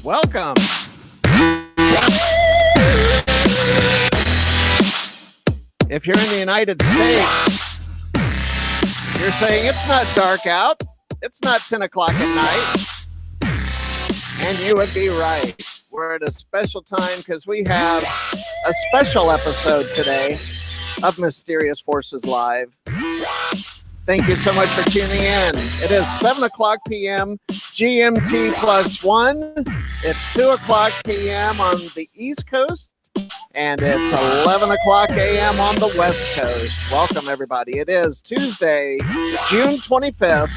Welcome. If you're in the United States, you're saying it's not dark out. It's not 10 o'clock at night. And you would be right. We're at a special time because we have a special episode today of Mysterious Forces Live. Thank you so much for tuning in. It is 7 o'clock p.m. GMT plus 1. It's 2 o'clock p.m. on the East Coast. And it's 11 o'clock a.m. on the West Coast. Welcome, everybody. It is Tuesday, June 25th,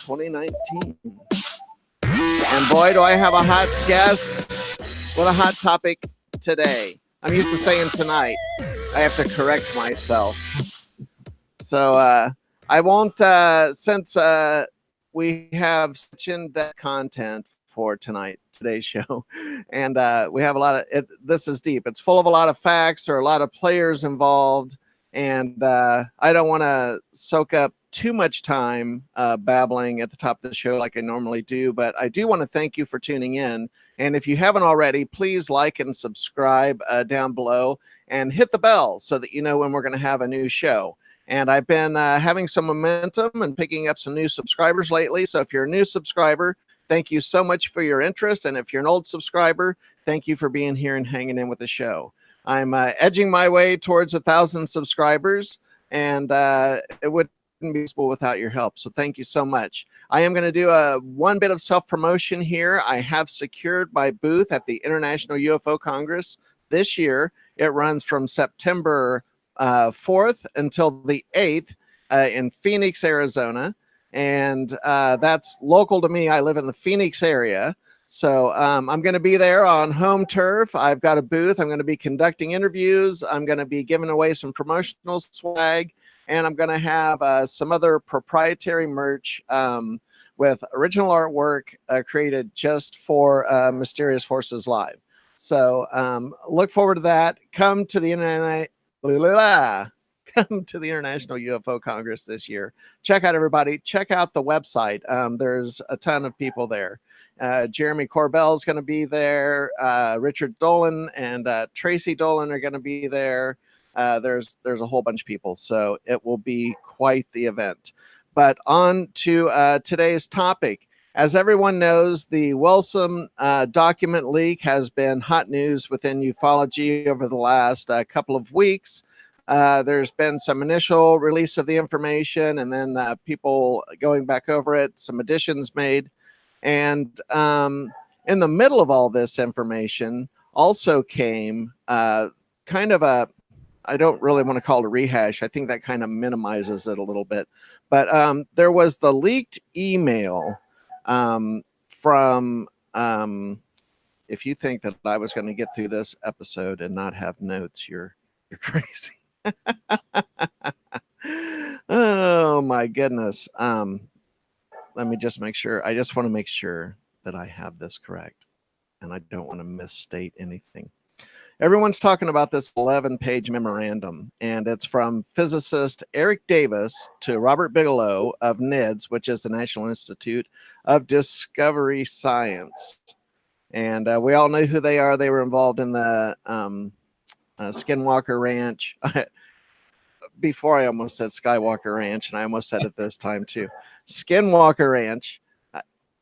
2019. And boy, do I have a hot guest with a hot topic today. I'm used to saying tonight. I have to correct myself. So I won't, since we have such in-depth content for today's show, and we have a lot of this is deep. It's full of a lot of facts. There are a lot of players involved, and I don't want to soak up too much time babbling at the top of the show like I normally do, but I do want to thank you for tuning in. And if you haven't already, please like and subscribe down below and hit the bell so that you know when we're going to have a new show. And I've been having some momentum and picking up some new subscribers lately. So if you're a new subscriber, thank you so much for your interest. And if you're an old subscriber, thank you for being here and hanging in with the show. I'm edging my way towards 1,000 subscribers, and it wouldn't be possible without your help. So thank you so much. I am going to do one bit of self-promotion here. I have secured my booth at the International UFO Congress this year. It runs from September 4th until the 8th in Phoenix, Arizona. And that's local to me. I live in the Phoenix area. So I'm going to be there on home turf. I've got a booth. I'm going to be conducting interviews. I'm going to be giving away some promotional swag. And I'm going to have some other proprietary merch with original artwork created just for Mysterious Forces Live. So look forward to that. Come to the International UFO Congress this year. Check out everybody. Check out the website. There's a ton of people there. Jeremy Corbell is going to be there. Richard Dolan and Tracy Dolan are going to be there. There's a whole bunch of people, so it will be quite the event. But on to today's topic. As everyone knows, the Wilson document leak has been hot news within ufology over the last couple of weeks. There's been some initial release of the information, and then people going back over it, some additions made. And in the middle of all this information also came kind of a, I don't really want to call it a rehash. I think that kind of minimizes it a little bit. But there was the leaked email from, if you think that I was going to get through this episode and not have notes, you're crazy. Oh my goodness. Let me just make sure. I just want to make sure that I have this correct, and I don't want to misstate anything. Everyone's talking about this 11-page memorandum, and it's from physicist Eric Davis to Robert Bigelow of NIDS, which is the National Institute of Discovery Science. And we all know who they are. They were involved in the Skinwalker Ranch. Before I almost said Skywalker Ranch, and I almost said it this time too. Skinwalker Ranch.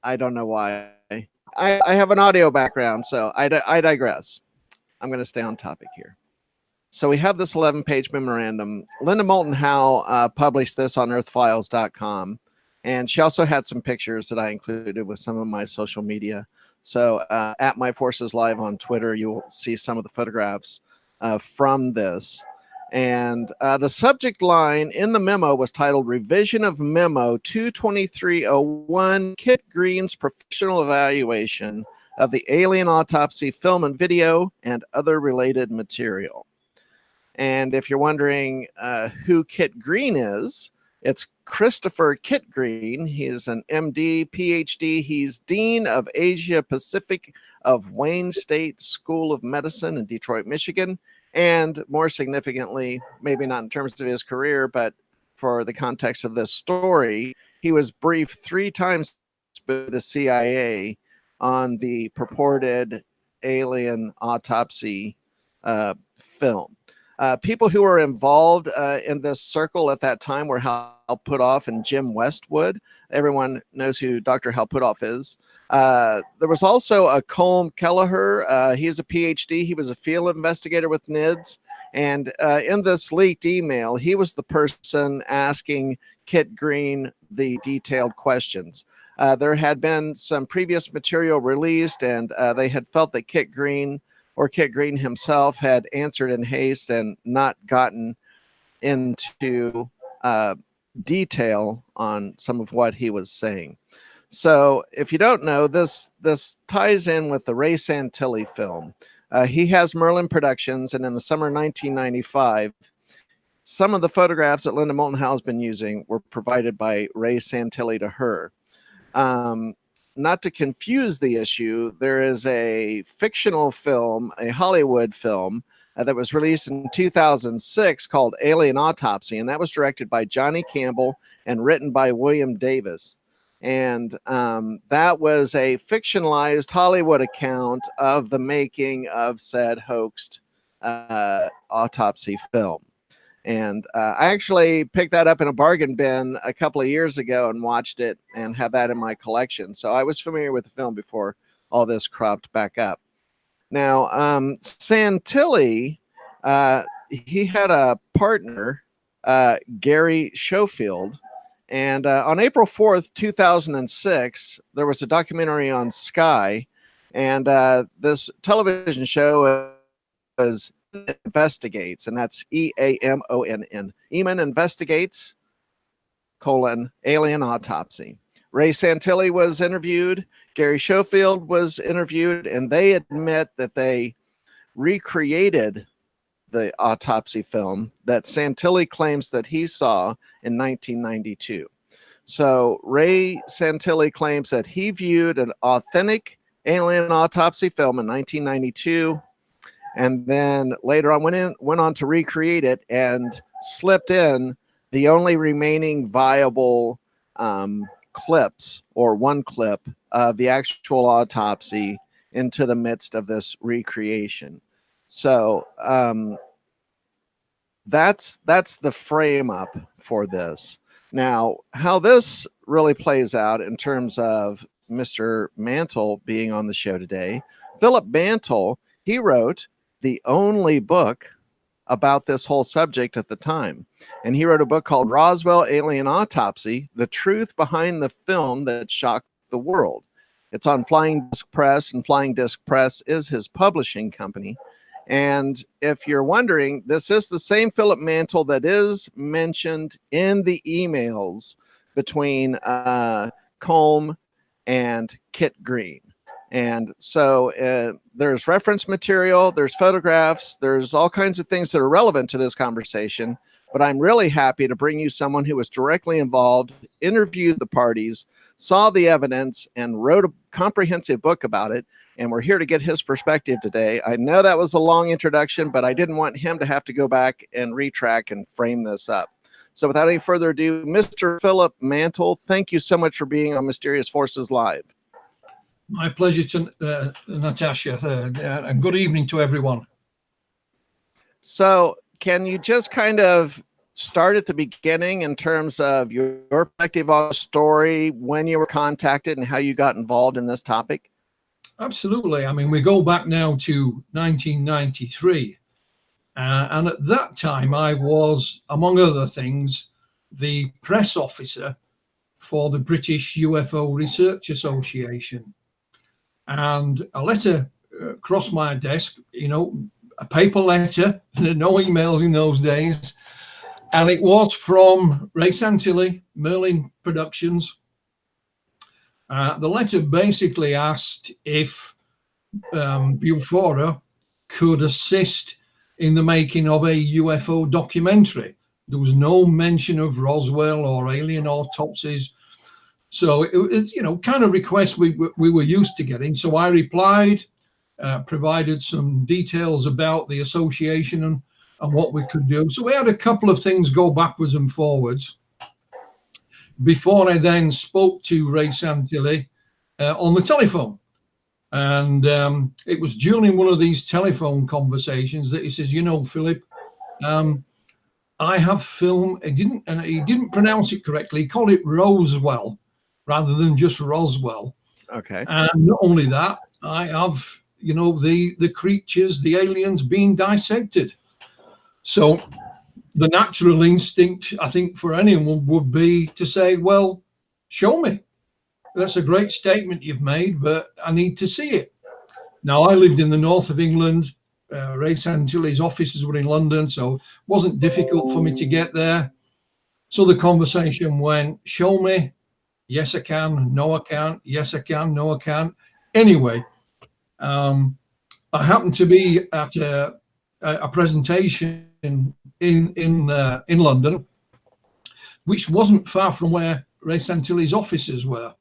I don't know why. I have an audio background, so I digress. I'm going to stay on topic here. So we have this 11-page memorandum. Linda Moulton Howe published this on earthfiles.com, and she also had some pictures that I included with some of my social media. So at My Forces Live on Twitter, you will see some of the photographs from this. And the subject line in the memo was titled Revision of Memo 22301, Kit Green's Professional Evaluation of the Alien Autopsy Film and Video and Other Related Material. And if you're wondering who Kit Green is, it's Christopher Kit Green. He is an MD, PhD. He's Dean of Asia Pacific of Wayne State School of Medicine in Detroit, Michigan. And more significantly, maybe not in terms of his career, but for the context of this story, he was briefed 3 times by the CIA on the purported alien autopsy film. People who were involved in this circle at that time were Hal Puthoff and Jim Westwood. Everyone knows who Dr. Hal Puthoff is. There was also a Colm Kelleher. He's a PhD. He was a field investigator with NIDS. And in this leaked email, he was the person asking Kit Green the detailed questions. There had been some previous material released, and they had felt that Kit Green himself had answered in haste and not gotten into detail on some of what he was saying. So if you don't know, this ties in with the Ray Santilli film. He has Merlin Productions, and in the summer of 1995, some of the photographs that Linda Moulton Howe has been using were provided by Ray Santilli to her. Not to confuse the issue, there is a fictional film, a Hollywood film, that was released in 2006 called Alien Autopsy, and that was directed by Johnny Campbell and written by William Davis. And that was a fictionalized Hollywood account of the making of said hoaxed autopsy film. And I actually picked that up in a bargain bin a couple of years ago and watched it and have that in my collection. So I was familiar with the film before all this cropped back up. Now, Santilli, he had a partner, Gary Schofield. And on April 4th, 2006, there was a documentary on Sky. And this television show was Investigates, and that's EAMONN. Eamon Investigates, Alien Autopsy. Ray Santilli was interviewed. Gary Schofield was interviewed, and they admit that they recreated the autopsy film that Santilli claims that he saw in 1992. So Ray Santilli claims that he viewed an authentic alien autopsy film in 1992, and then later on went on to recreate it and slipped in the only remaining viable clips, or one clip of the actual autopsy, into the midst of this recreation. So that's the frame up for this. Now, how this really plays out in terms of Mr. Mantle being on the show today, Philip Mantle, he wrote the only book about this whole subject at the time. And he wrote a book called Roswell Alien Autopsy, The Truth Behind the Film That Shocked the World. It's on Flying Disc Press, and Flying Disc Press is his publishing company. And if you're wondering, this is the same Philip Mantle that is mentioned in the emails between Colm and Kit Green. And so there's reference material, there's photographs, there's all kinds of things that are relevant to this conversation. But I'm really happy to bring you someone who was directly involved, interviewed the parties, saw the evidence, and wrote a comprehensive book about it. And we're here to get his perspective today. I know that was a long introduction, but I didn't want him to have to go back and retrack and frame this up. So without any further ado, Mr. Philip Mantle, thank you so much for being on Mysterious Forces Live. My pleasure, to Natasha, and good evening to everyone. So can you just kind of start at the beginning in terms of your perspective on the story, when you were contacted, and how you got involved in this topic? Absolutely. I mean, we go back now to 1993. And at that time, I was, among other things, the press officer for the British UFO Research Association. And a letter crossed my desk, a paper letter, no emails in those days. And it was from Ray Santilli, Merlin Productions. The letter basically asked if Bufora could assist in the making of a UFO documentary. There was no mention of Roswell or alien autopsies. So it was, kind of request we were used to getting. So I replied, provided some details about the association, and what we could do. So we had a couple of things go backwards and forwards before I then spoke to Ray Santilli on the telephone. And it was during one of these telephone conversations that he says, you know, Philip, I have film. He didn't pronounce it correctly. He called it Roswell rather than just Roswell. Okay. And not only that, I have, you know, the creatures, the aliens being dissected. So the natural instinct, I think, for anyone would be to say, well, show me. That's a great statement you've made, but I need to see it. Now, I lived in the north of England. Ray Santilli's offices were in London, so it wasn't difficult for me to get there. So the conversation went, show me. Yes, I can. No, I can't. Yes, I can. No, I can't. Anyway, I happened to be at a presentation in London, which wasn't far from where Ray Santilli's offices were.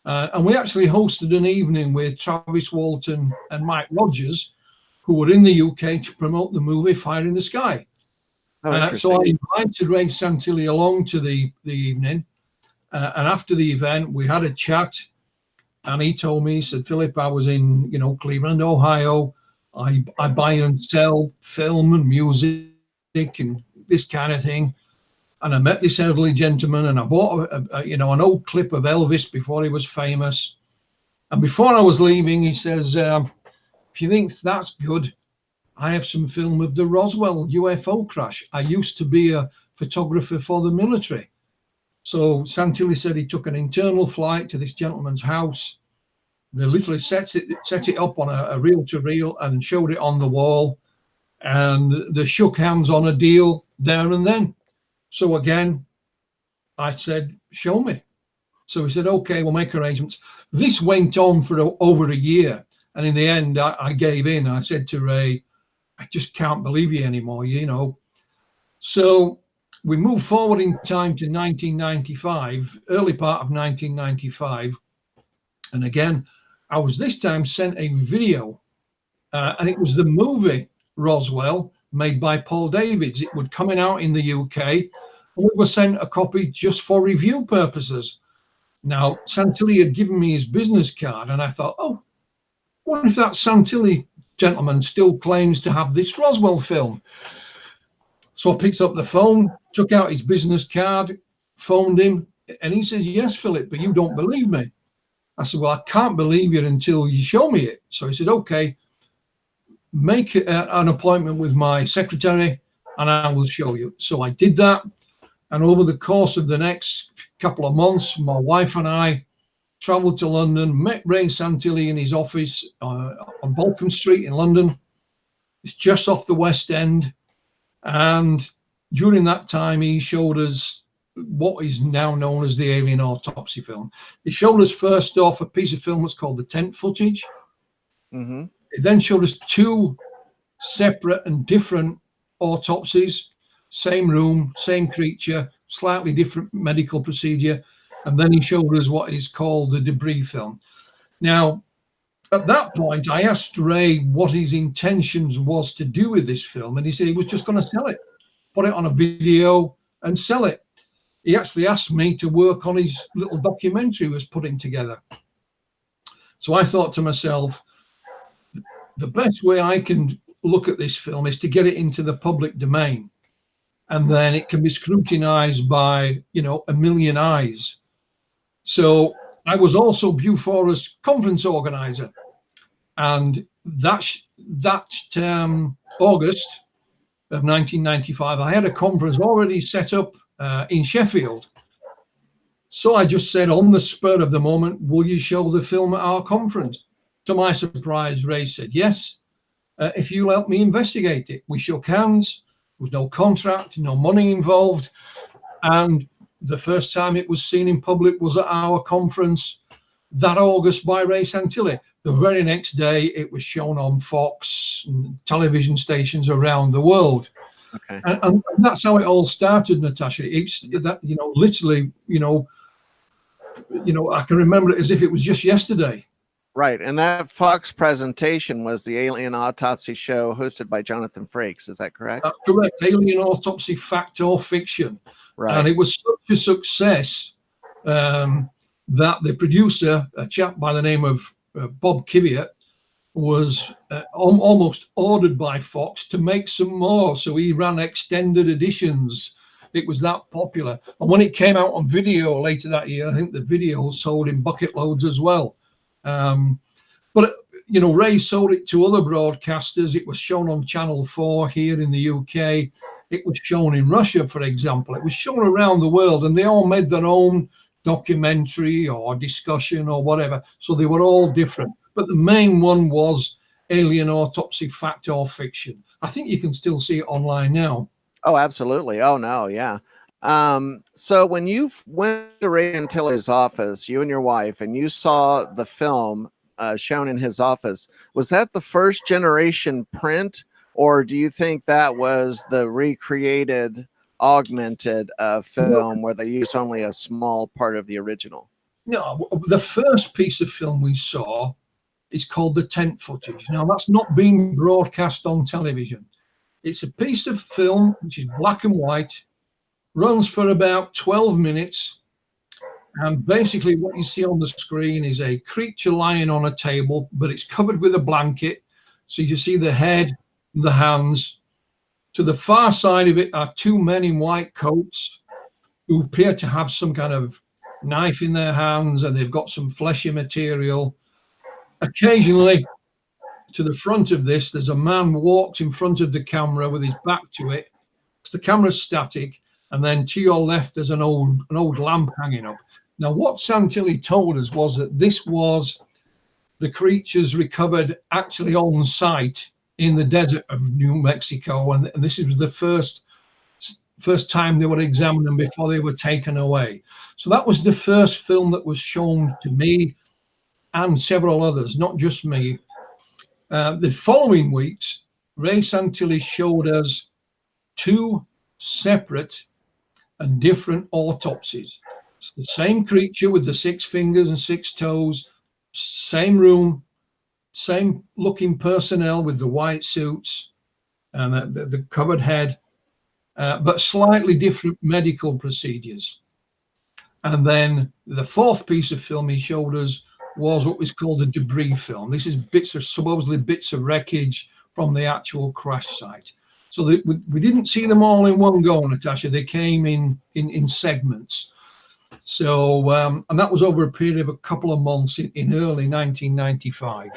And we actually hosted an evening with Travis Walton and Mike Rogers, who were in the UK to promote the movie Fire in the Sky. Oh, interesting. So I invited Ray Santilli along to the evening. And after the event, we had a chat. And he told me, he said, Philip, I was in, you know, Cleveland, Ohio. I buy and sell film and music and this kind of thing. And I met this elderly gentleman, and I bought an old clip of Elvis before he was famous. And before I was leaving, he says, if you think that's good, I have some film of the Roswell UFO crash. I used to be a photographer for the military. So Santilli said he took an internal flight to this gentleman's house. They literally set it up on a reel-to-reel and showed it on the wall. And they shook hands on a deal there and then. So again, I said, show me. So he said, okay, we'll make arrangements. This went on for over a year. And in the end, I gave in. I said to Ray, I just can't believe you anymore, you know. So we moved forward in time to 1995, early part of 1995. And again, I was this time sent a video, and it was the movie Roswell, made by Paul Davids. It was coming out in the UK, and we were sent a copy just for review purposes. Now, Santilli had given me his business card, and I thought, oh, what if that Santilli gentleman still claims to have this Roswell film? So I picked up the phone, took out his business card, phoned him, and he says, yes, Philip, but you don't believe me. I said, well, I can't believe you until you show me it. So he said, okay, make an appointment with my secretary and I will show you. So I did that. And over the course of the next couple of months, my wife and I traveled to London, met Ray Santilli in his office on Balcombe Street in London. It's just off the West End. And during that time, he showed us what is now known as the Alien Autopsy film. He showed us first off a piece of film that's called the tent footage. Mm-hmm. It then showed us two separate and different autopsies, same room, same creature, slightly different medical procedure. And then he showed us what is called the debris film. Now, at that point, I asked Ray what his intentions was to do with this film. And he said he was just going to sell it, put it on a video and sell it. He actually asked me to work on his little documentary he was putting together. So I thought to myself, the best way I can look at this film is to get it into the public domain. And then it can be scrutinized by, you know, a million eyes. So I was also Bufora's conference organizer. And that August of 1995, I had a conference already set up in Sheffield. So I just said on the spur of the moment, will you show the film at our conference? To my surprise, Ray said, yes, if you'll help me investigate it. We shook hands, with no contract, no money involved. And the first time it was seen in public was at our conference that August by Ray Santilli. The very next day, it was shown on Fox and television stations around the world. Okay. And that's how it all started, Natasha. It's that, you know, literally, you know, I can remember it as if it was just yesterday. Right. And that Fox presentation was the Alien Autopsy show hosted by Jonathan Frakes. Is that correct? That's correct. Alien Autopsy, Fact or Fiction. Right. And it was such a success that the producer, a chap by the name of Bob Kiviat, was almost ordered by Fox to make some more. So he ran extended editions. It was that popular. And when it came out on video later that year, I think the video sold in bucket loads as well. But, you know, Ray sold it to other broadcasters. It was shown on Channel 4 here in the UK. It was shown in Russia, for example. It was shown around the world, and they all made their own documentary or discussion or whatever. So they were all different. But the main one was Alien Autopsy, Fact or Fiction. I think you can still see it online now. Oh, absolutely. Oh, no. Yeah. So when you went to Ray Santilli's office, you and your wife, and you saw the film shown in his office, was that the first generation print, or do you think that was the recreated, augmented film where they used only a small part of the original? No, the first piece of film we saw is called the tent footage. Now, that's not being broadcast on television. It's a piece of film which is black and white, runs for about 12 minutes. And basically what you see on the screen is a creature lying on a table, but it's covered with a blanket. So you see the head, the hands. To the far side of it are two men in white coats who appear to have some kind of knife in their hands, and they've got some fleshy material. Occasionally, to the front of this, there's a man walked in front of the camera with his back to it. The camera's static, and then to your left, there's an old lamp hanging up. Now, what Santilli told us was that this was the creatures recovered actually on site in the desert of New Mexico, and this was the first time they were examined before they were taken away. So that was the first film that was shown to me and several others, not just me. The following weeks, Ray Santilli showed us two separate and different autopsies. It's the same creature with the 6 fingers and 6 toes, same room, same looking personnel with the white suits and the covered head, but slightly different medical procedures. And then the fourth piece of film he showed us was what was called a debris film. This is supposedly bits of wreckage from the actual crash site. So we didn't see them all in one go, Natasha. They came in segments. So, and that was over a period of a couple of months in early 1995.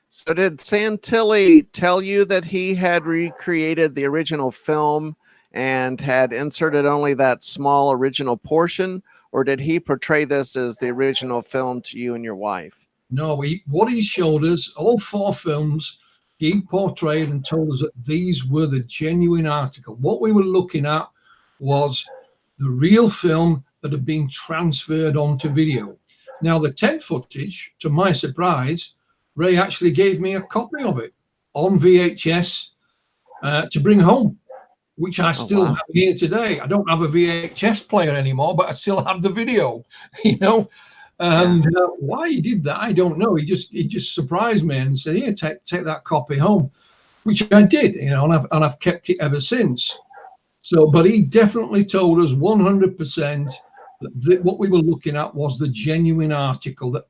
So did Santilli tell you that he had recreated the original film and had inserted only that small original portion, or did he portray this as the original film to you and your wife? No, what he showed us, all 4 films, he portrayed and told us that these were the genuine article. What we were looking at was the real film that had been transferred onto video. Now, the tent footage, to my surprise, Ray actually gave me a copy of it on VHS to bring home, which I still have here today. I don't have a VHS player anymore, but I still have the video, you know. And why he did that, I don't know. He just surprised me and said, "Here, take that copy home," which I did, you know, and I've kept it ever since. So, but he definitely told us 100% that what we were looking at was the genuine article. That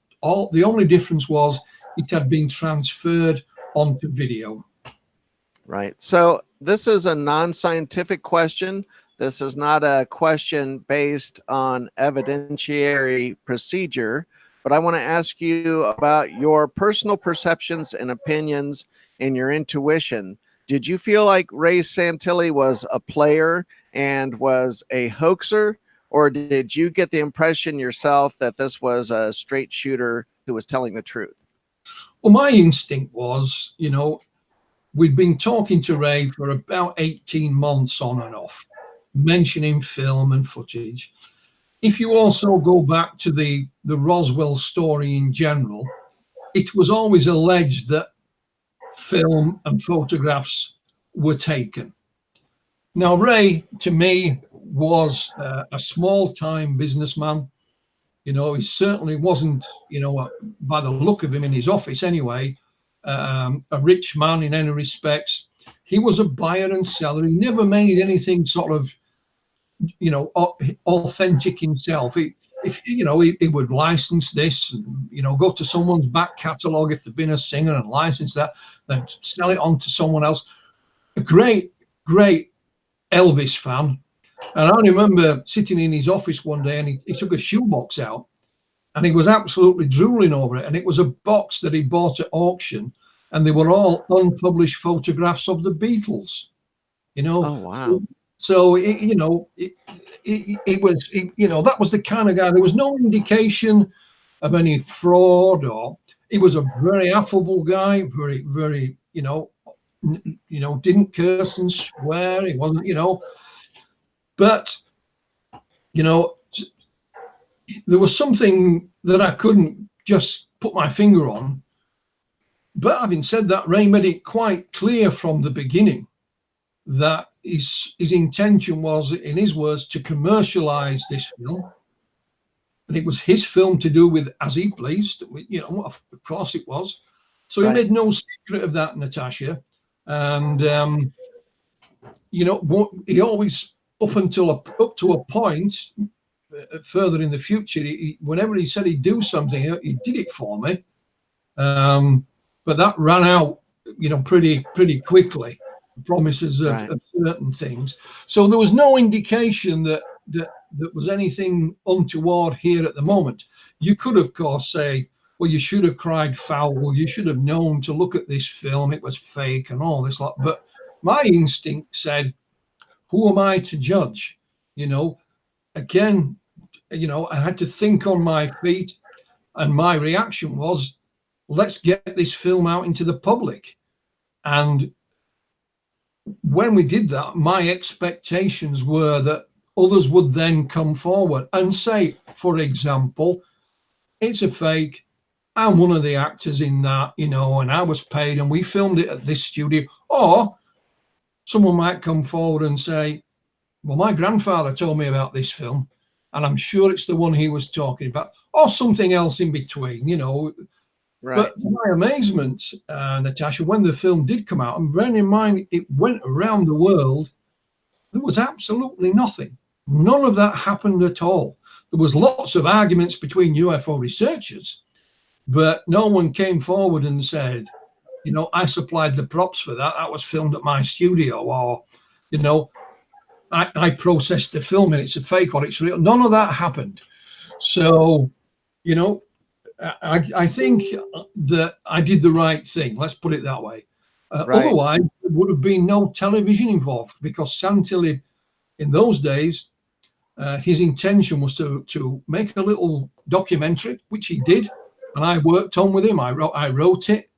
the only difference was it had been transferred onto video. Right. So this is a non-scientific question. This is not a question based on evidentiary procedure, but I want to ask you about your personal perceptions and opinions and your intuition. Did you feel like Ray Santilli was a player and was a hoaxer, or did you get the impression yourself that this was a straight shooter who was telling the truth? Well, my instinct was, you know, we'd been talking to Ray for about 18 months on and off, mentioning film and footage. If you also go back to the Roswell story in general, it was always alleged that film and photographs were taken. Now, Ray, to me, was a small-time businessman. You know, he certainly wasn't, you know, by the look of him in his office anyway, a rich man in any respects. He was a buyer and seller. He never made anything sort of, you know, authentic himself. If you know, he would license this, and, you know, go to someone's back catalogue if they'd been a singer and license that, then sell it on to someone else. A great Elvis fan. And I remember sitting in his office one day, and he took a shoebox out, and he was absolutely drooling over it. And it was a box that he bought at auction, and they were all unpublished photographs of the Beatles. You know, Oh, wow. so you know, it was, you know, that was the kind of guy. There was no indication of any fraud, or he was a very affable guy, very, you know, didn't curse and swear. He wasn't, you know, but you know, there was something that I couldn't just put my finger on. But having said that, Ray made it quite clear from the beginning that his intention was, in his words, to commercialize this film. And it was his film to do with as he pleased. You know, of course it was. So he made no secret of that, Natasha. And, you know, he always, up to a point, further in the future, whenever he said he'd do something, he did it for me. But that ran out, you know, pretty quickly. Promises of certain things. So there was no indication that was anything untoward here at the moment. You could, of course, say, well, you should have cried foul. You should have known to look at this film. It was fake and all this lot. But my instinct said, who am I to judge? You know, again, you know, I had to think on my feet, and my reaction was, let's get this film out into the public. And when we did that, my expectations were that others would then come forward and say, for example, it's a fake. I'm one of the actors in that, you know, and I was paid and we filmed it at this studio. Or someone might come forward and say, well, my grandfather told me about this film, and I'm sure it's the one he was talking about, or something else in between, you know. Right. But to my amazement, Natasha, when the film did come out, and bearing in mind it went around the world, there was absolutely nothing. None of that happened at all. There was lots of arguments between UFO researchers, but no one came forward and said, you know, I supplied the props for that. That was filmed at my studio, or, you know, I processed the film and it's a fake or it's real. None of that happened. So, you know, I think that I did the right thing. Let's put it that way. Otherwise, there would have been no television involved, because Santilli, in those days, his intention was to make a little documentary, which he did, and I worked on with him. I wrote it,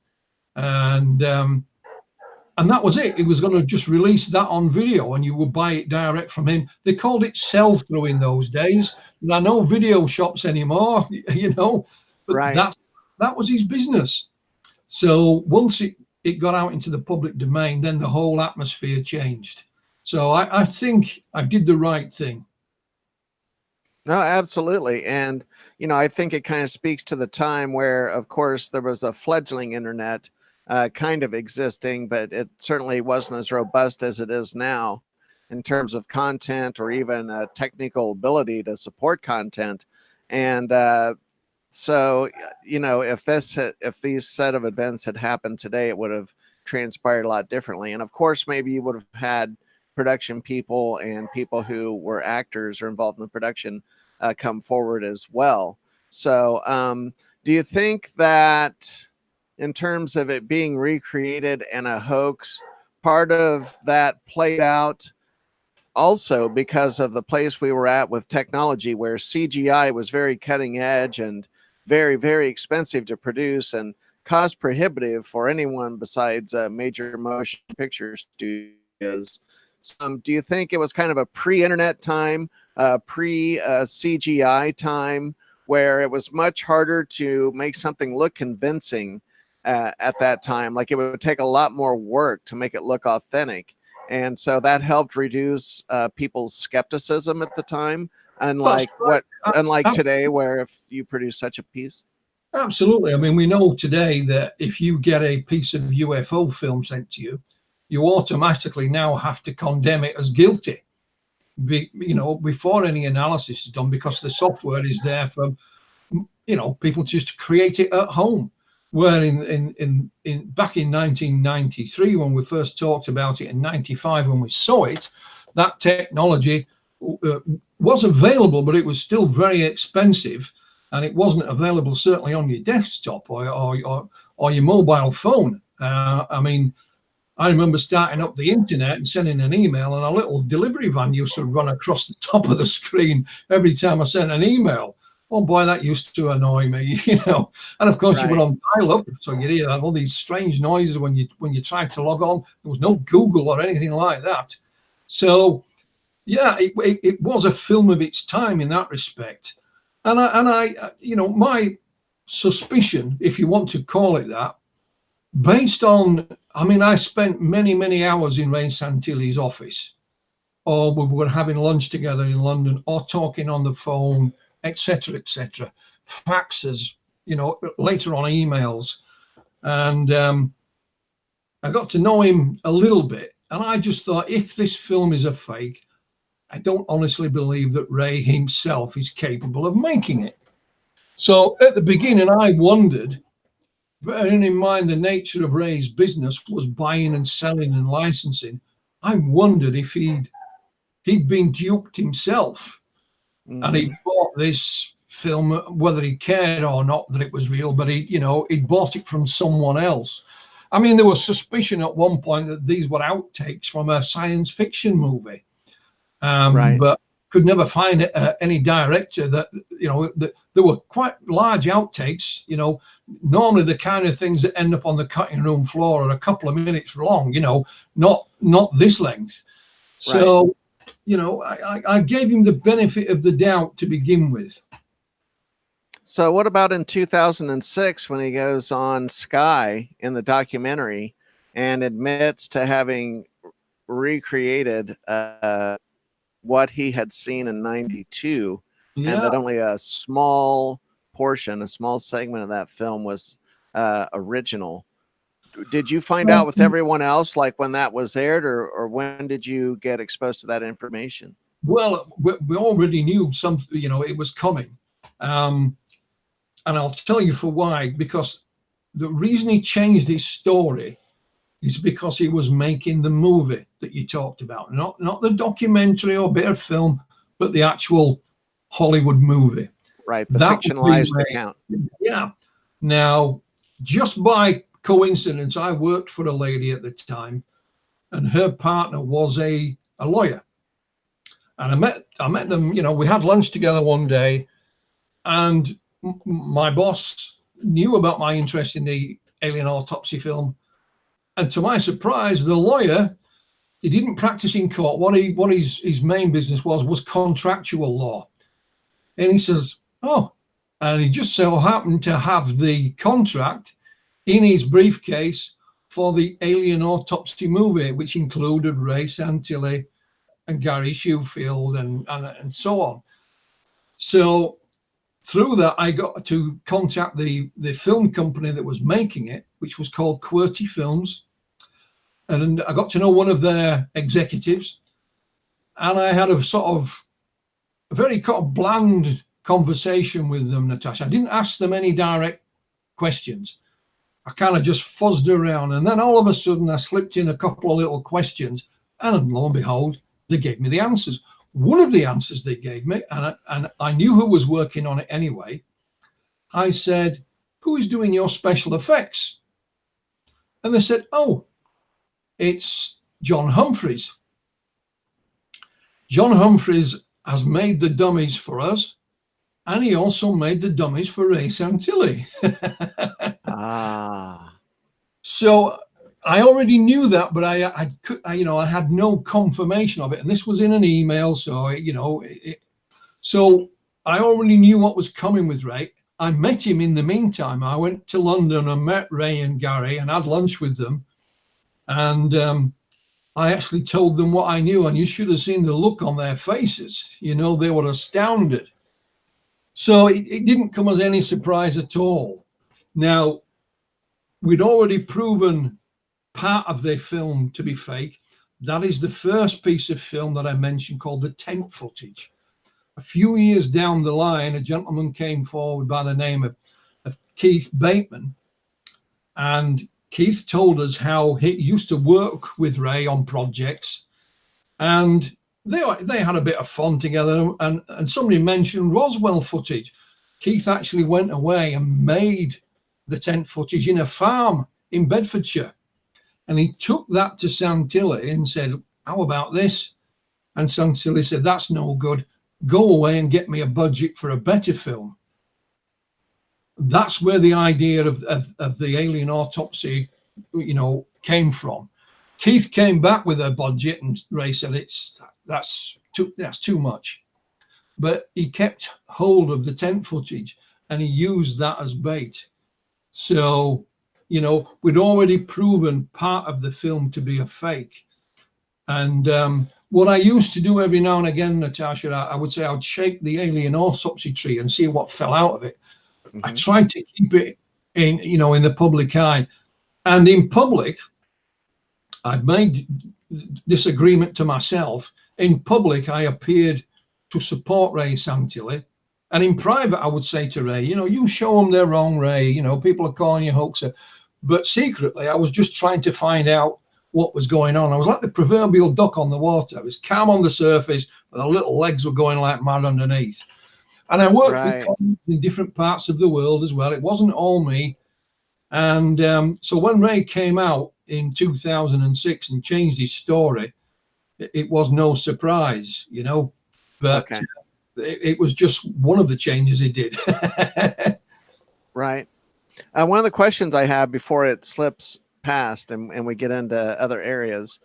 and that was it. He was going to just release that on video, and you would buy it direct from him. They called it sell-through in those days. There are no video shops anymore, you know. But that was his business. So once it got out into the public domain, then the whole atmosphere changed. So I think I did the right thing. No, absolutely. And, you know, I think it kind of speaks to the time where, of course, there was a fledgling internet kind of existing, but it certainly wasn't as robust as it is now in terms of content or even technical ability to support content. And, so, you know, if these set of events had happened today, it would have transpired a lot differently. And of course, maybe you would have had production people and people who were actors or involved in the production come forward as well. So do you think that in terms of it being recreated and a hoax, part of that played out also because of the place we were at with technology, where CGI was very cutting edge and very, very expensive to produce and cost prohibitive for anyone besides major motion picture studios? Do you think it was kind of a pre-internet time, pre-CGI time, where it was much harder to make something look convincing at that time? Like, it would take a lot more work to make it look authentic. And so that helped reduce people's skepticism at the time, Unlike right. unlike Ab- today, where if you produce such a piece. Absolutely. I mean, we know today that if you get a piece of UFO film sent to you, you automatically now have to condemn it as guilty. Before any analysis is done, because the software is there for people just to create it at home. Where in back in 1993, when we first talked about it, in 95 when we saw it, that technology was available, but it was still very expensive, and it wasn't available certainly on your desktop or your mobile phone. I mean, I remember starting up the internet and sending an email, and a little delivery van used to run across the top of the screen every time I sent an email. Oh boy, that used to annoy me, And of course, you were on dial-up, so you hear all these strange noises when you tried to log on. There was no Google or anything like that. So, yeah, it was a film of its time in that respect. And I my suspicion, if you want to call it that, based on, I mean, I spent many hours in Ray Santilli's office, or we were having lunch together in London, or talking on the phone, etc., faxes, later on emails. And I got to know him a little bit. And I just thought, if this film is a fake, I don't honestly believe that Ray himself is capable of making it. So at the beginning, I wondered, bearing in mind the nature of Ray's business was buying and selling and licensing, I wondered if he'd been duped himself, and he bought this film, whether he cared or not that it was real, but he'd bought it from someone else. I mean, there was suspicion at one point that these were outtakes from a science fiction movie, but could never find any director that, that there were quite large outtakes, normally the kind of things that end up on the cutting room floor are a couple of minutes long, not this length. So, I gave him the benefit of the doubt to begin with. So what about in 2006 when he goes on Sky in the documentary and admits to having recreated what he had seen in 92, and that only a small portion, a small segment of that film was original? Did you find out with everyone else, like when that was aired, or when did you get exposed to that information? Well, we already knew it was coming. And I'll tell you for why, because the reason he changed his story is because he was making the movie that you talked about, not the documentary or bit of film, but the actual Hollywood movie. Right, the fictionalized account. Yeah. Now, just by coincidence, I worked for a lady at the time, and her partner was a lawyer. And I met them, we had lunch together one day, and my boss knew about my interest in the alien autopsy film. And to my surprise, the lawyer, he didn't practice in court. What his main business was contractual law. And he says, oh, and he just so happened to have the contract in his briefcase for the alien autopsy movie, which included Ray Santilli and Gary Shoefield and so on. So through that, I got to contact the film company that was making it, which was called QWERTY Films. And I got to know one of their executives. And I had a very kind of bland conversation with them, Natasha. I didn't ask them any direct questions. I kind of just fuzzed around. And then all of a sudden, I slipped in a couple of little questions. And lo and behold, they gave me the answers. One of the answers they gave me, and I knew who was working on it anyway. I said, who is doing your special effects? And they said, oh, it's John Humphreys. John Humphreys has made the dummies for us, and he also made the dummies for Ray Santilli. So I already knew that, but I had no confirmation of it, and this was in an email. So so I already knew what was coming with Ray. I met him in the meantime. I went to London and met Ray and Gary and had lunch with them, and I actually told them what I knew, and you should have seen the look on their faces. You know, they were astounded. So it didn't come as any surprise at all. Now, we'd already proven part of the film to be fake. That is the first piece of film that I mentioned called the tent footage. A few years down the line, a gentleman came forward by the name of Keith Bateman, and Keith told us how he used to work with Ray on projects, and they had a bit of fun together. And somebody mentioned Roswell footage. Keith actually went away and made the tent footage in a farm in Bedfordshire, and he took that to Santilli and said, "How about this?" And Santilli said, "That's no good. Go away and get me a budget for a better film." That's where the idea of the alien autopsy, came from. Keith came back with a budget, and Ray said, that's too much. But he kept hold of the tent footage and he used that as bait. So, we'd already proven part of the film to be a fake. And what I used to do every now and again, Natasha, I would say I'd shake the alien autopsy tree and see what fell out of it. Mm-hmm. I tried to keep it in the public eye. And in public, I'd made this agreement to myself. In public, I appeared to support Ray Santilli. And in private, I would say to Ray, you show them they're wrong, Ray. People are calling you hoaxer. But secretly, I was just trying to find out what was going on. I was like the proverbial duck on the water. I was calm on the surface, but the little legs were going like mad underneath. And I worked with colleagues in different parts of the world as well. It wasn't all me. And so when Ray came out in 2006 and changed his story, it was no surprise, but it was just one of the changes he did. Right. One of the questions I have before it slips past and we get into other areas,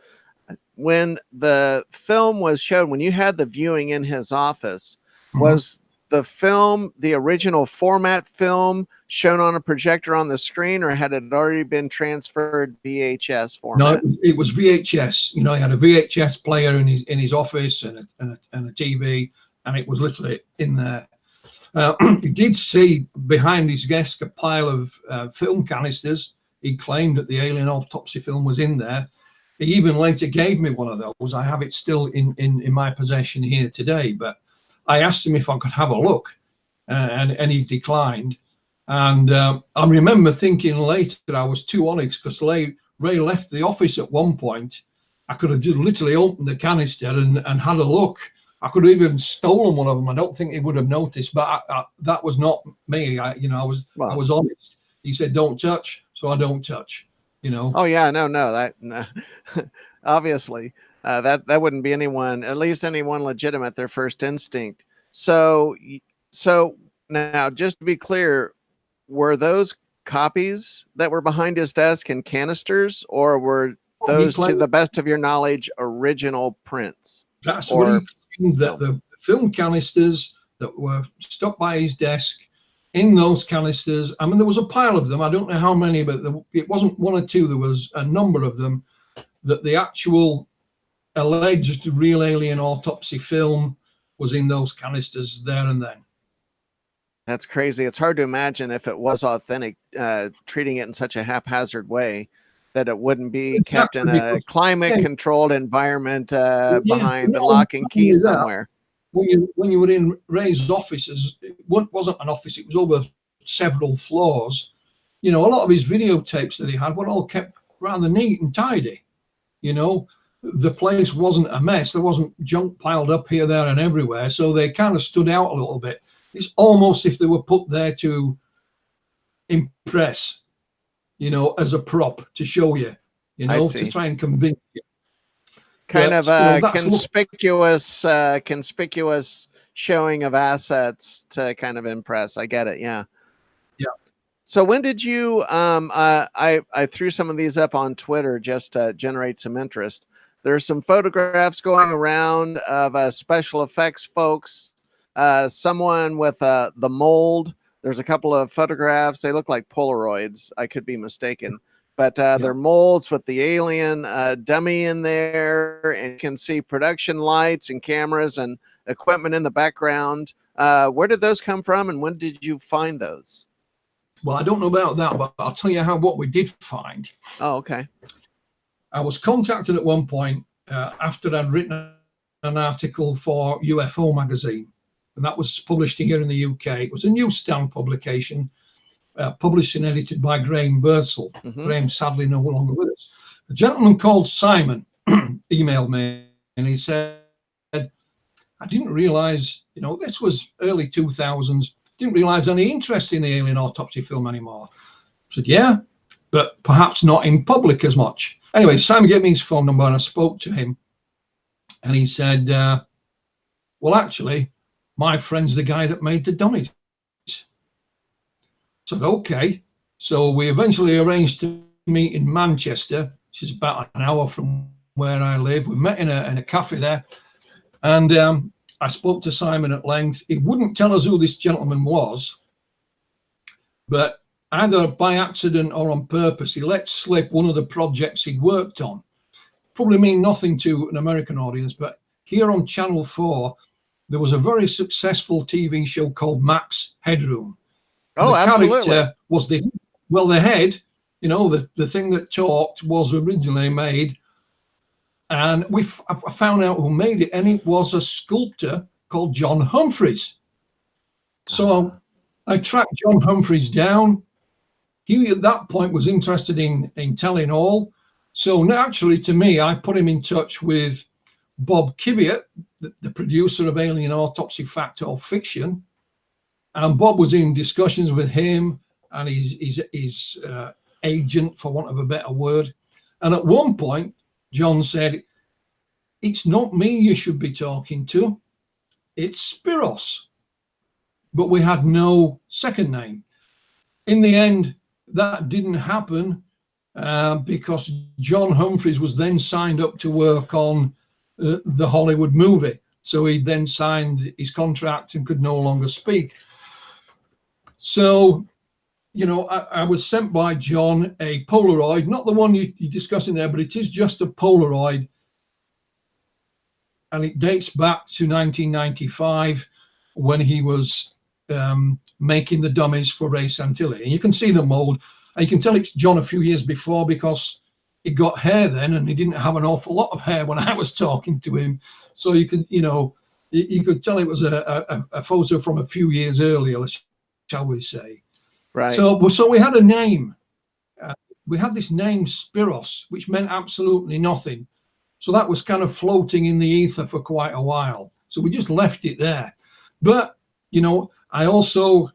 when the film was shown, when you had the viewing in his office, was the film the original format film shown on a projector on the screen, or had it already been transferred VHS format? No, it was VHS. He had a VHS player in his office and a TV, and it was literally in there. He did see behind his desk a pile of film canisters. He claimed that the alien autopsy film was in there. He even later gave me one of those. I have it still in my possession here today, but I asked him if I could have a look, and he declined. And I remember thinking later that I was too honest, because Ray left the office at one point. I could have just literally opened the canister and had a look. I could have even stolen one of them. I don't think he would have noticed, but that was not me. I was honest. He said, "Don't touch," so I don't touch. Oh yeah, no, that obviously that wouldn't be anyone, at least anyone legitimate, their first instinct. So now, just to be clear, were those copies that were behind his desk in canisters, or were those, to the best of your knowledge, original prints? That's what he claimed, that the film canisters that were stuck by his desk, in those canisters, I mean, there was a pile of them. I don't know how many, but it wasn't one or two. There was a number of them, that the actual alleged real alien autopsy film was in those canisters there and then. That's crazy. It's hard to imagine, if it was authentic, treating it in such a haphazard way, that it wouldn't be kept in a climate-controlled environment behind a lock and key somewhere. When you were in Ray's offices, it wasn't an office, it was over several floors. A lot of his videotapes that he had were all kept rather neat and tidy. The place wasn't a mess. There wasn't junk piled up here, there, and everywhere. So they kind of stood out a little bit. It's almost if they were put there to impress, as a prop to show you, to try and convince you. Kind of a conspicuous showing of assets to kind of impress. I get it. Yeah. Yeah. So when did you, I threw some of these up on Twitter just to generate some interest. There's some photographs going around of special effects folks, someone with the mold. There's a couple of photographs. They look like Polaroids. I could be mistaken. but they're molds with the alien dummy in there, and you can see production lights and cameras and equipment in the background. Where did those come from, and when did you find those? Well, I don't know about that, but I'll tell you what we did find. Oh, okay. I was contacted at one point after I'd written an article for UFO magazine, and that was published here in the UK. It was a newsstand publication, published and edited by Graham Birdsall. Graham sadly no longer with us. A gentleman called Simon emailed me, and he said, I didn't realize, this was early 2000s, didn't realize any interest in the alien autopsy film anymore. I said, yeah, but perhaps not in public as much. Anyway, Simon gave me his phone number, and I spoke to him, and he said, well, actually, my friend's the guy that made the dummies. I said, okay. So we eventually arranged to meet in Manchester, which is about an hour from where I live. We met in a cafe there, and I spoke to Simon at length. He wouldn't tell us who this gentleman was, but either by accident or on purpose, he let slip one of the projects he'd worked on. Probably mean nothing to an American audience, but here on Channel 4, there was a very successful TV show called Max Headroom. Oh, the absolutely. Character was the head, the thing that talked was originally made. And I found out who made it, and it was a sculptor called John Humphreys. So I tracked John Humphreys down. He, at that point, was interested in telling all. So naturally, to me, I put him in touch with Bob Kiviat, the producer of Alien Autopsy, Fact or Fiction. And Bob was in discussions with him and his agent, for want of a better word. And at one point, John said, it's not me you should be talking to, it's Spiros. But we had no second name. In the end, that didn't happen because John Humphreys was then signed up to work on the Hollywood movie. So he then signed his contract and could no longer speak. So, I was sent by John a Polaroid, not the one you're discussing there, but it is just a Polaroid. And it dates back to 1995 when he was making the dummies for Ray Santilli. And you can see the mold. And you can tell it's John a few years before because he got hair then, and he didn't have an awful lot of hair when I was talking to him. So you could, you could tell it was a photo from a few years earlier, shall we say. Right. So we had a name. We had this name Spiros, which meant absolutely nothing. So that was kind of floating in the ether for quite a while. So we just left it there. But, I also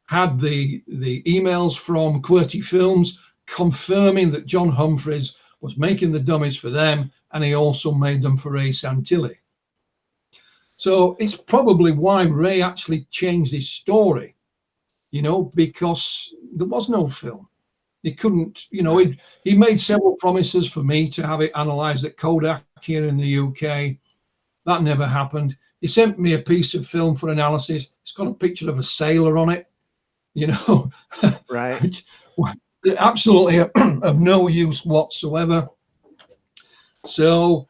had the emails from QWERTY Films confirming that John Humphreys was making the dummies for them, and he also made them for Ray Santilli. So it's probably why Ray actually changed his story, because there was no film. He couldn't, he made several promises for me to have it analysed at Kodak here in the UK. That never happened. He sent me a piece of film for analysis. It's got a picture of a sailor on it, Right. Absolutely of no use whatsoever. So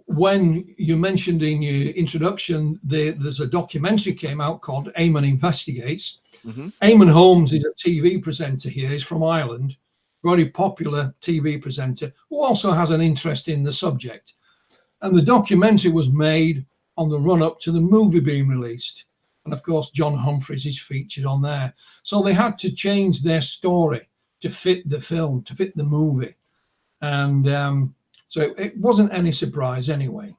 when you mentioned in your introduction, there's a documentary came out called Eamon Investigates. Mm-hmm. Eamon Holmes is a TV presenter here. He's from Ireland, very popular TV presenter who also has an interest in the subject. And the documentary was made on the run-up to the movie being released. And of course, John Humphreys is featured on there. So they had to change their story to fit the film, to fit the movie. And so it wasn't any surprise anyway.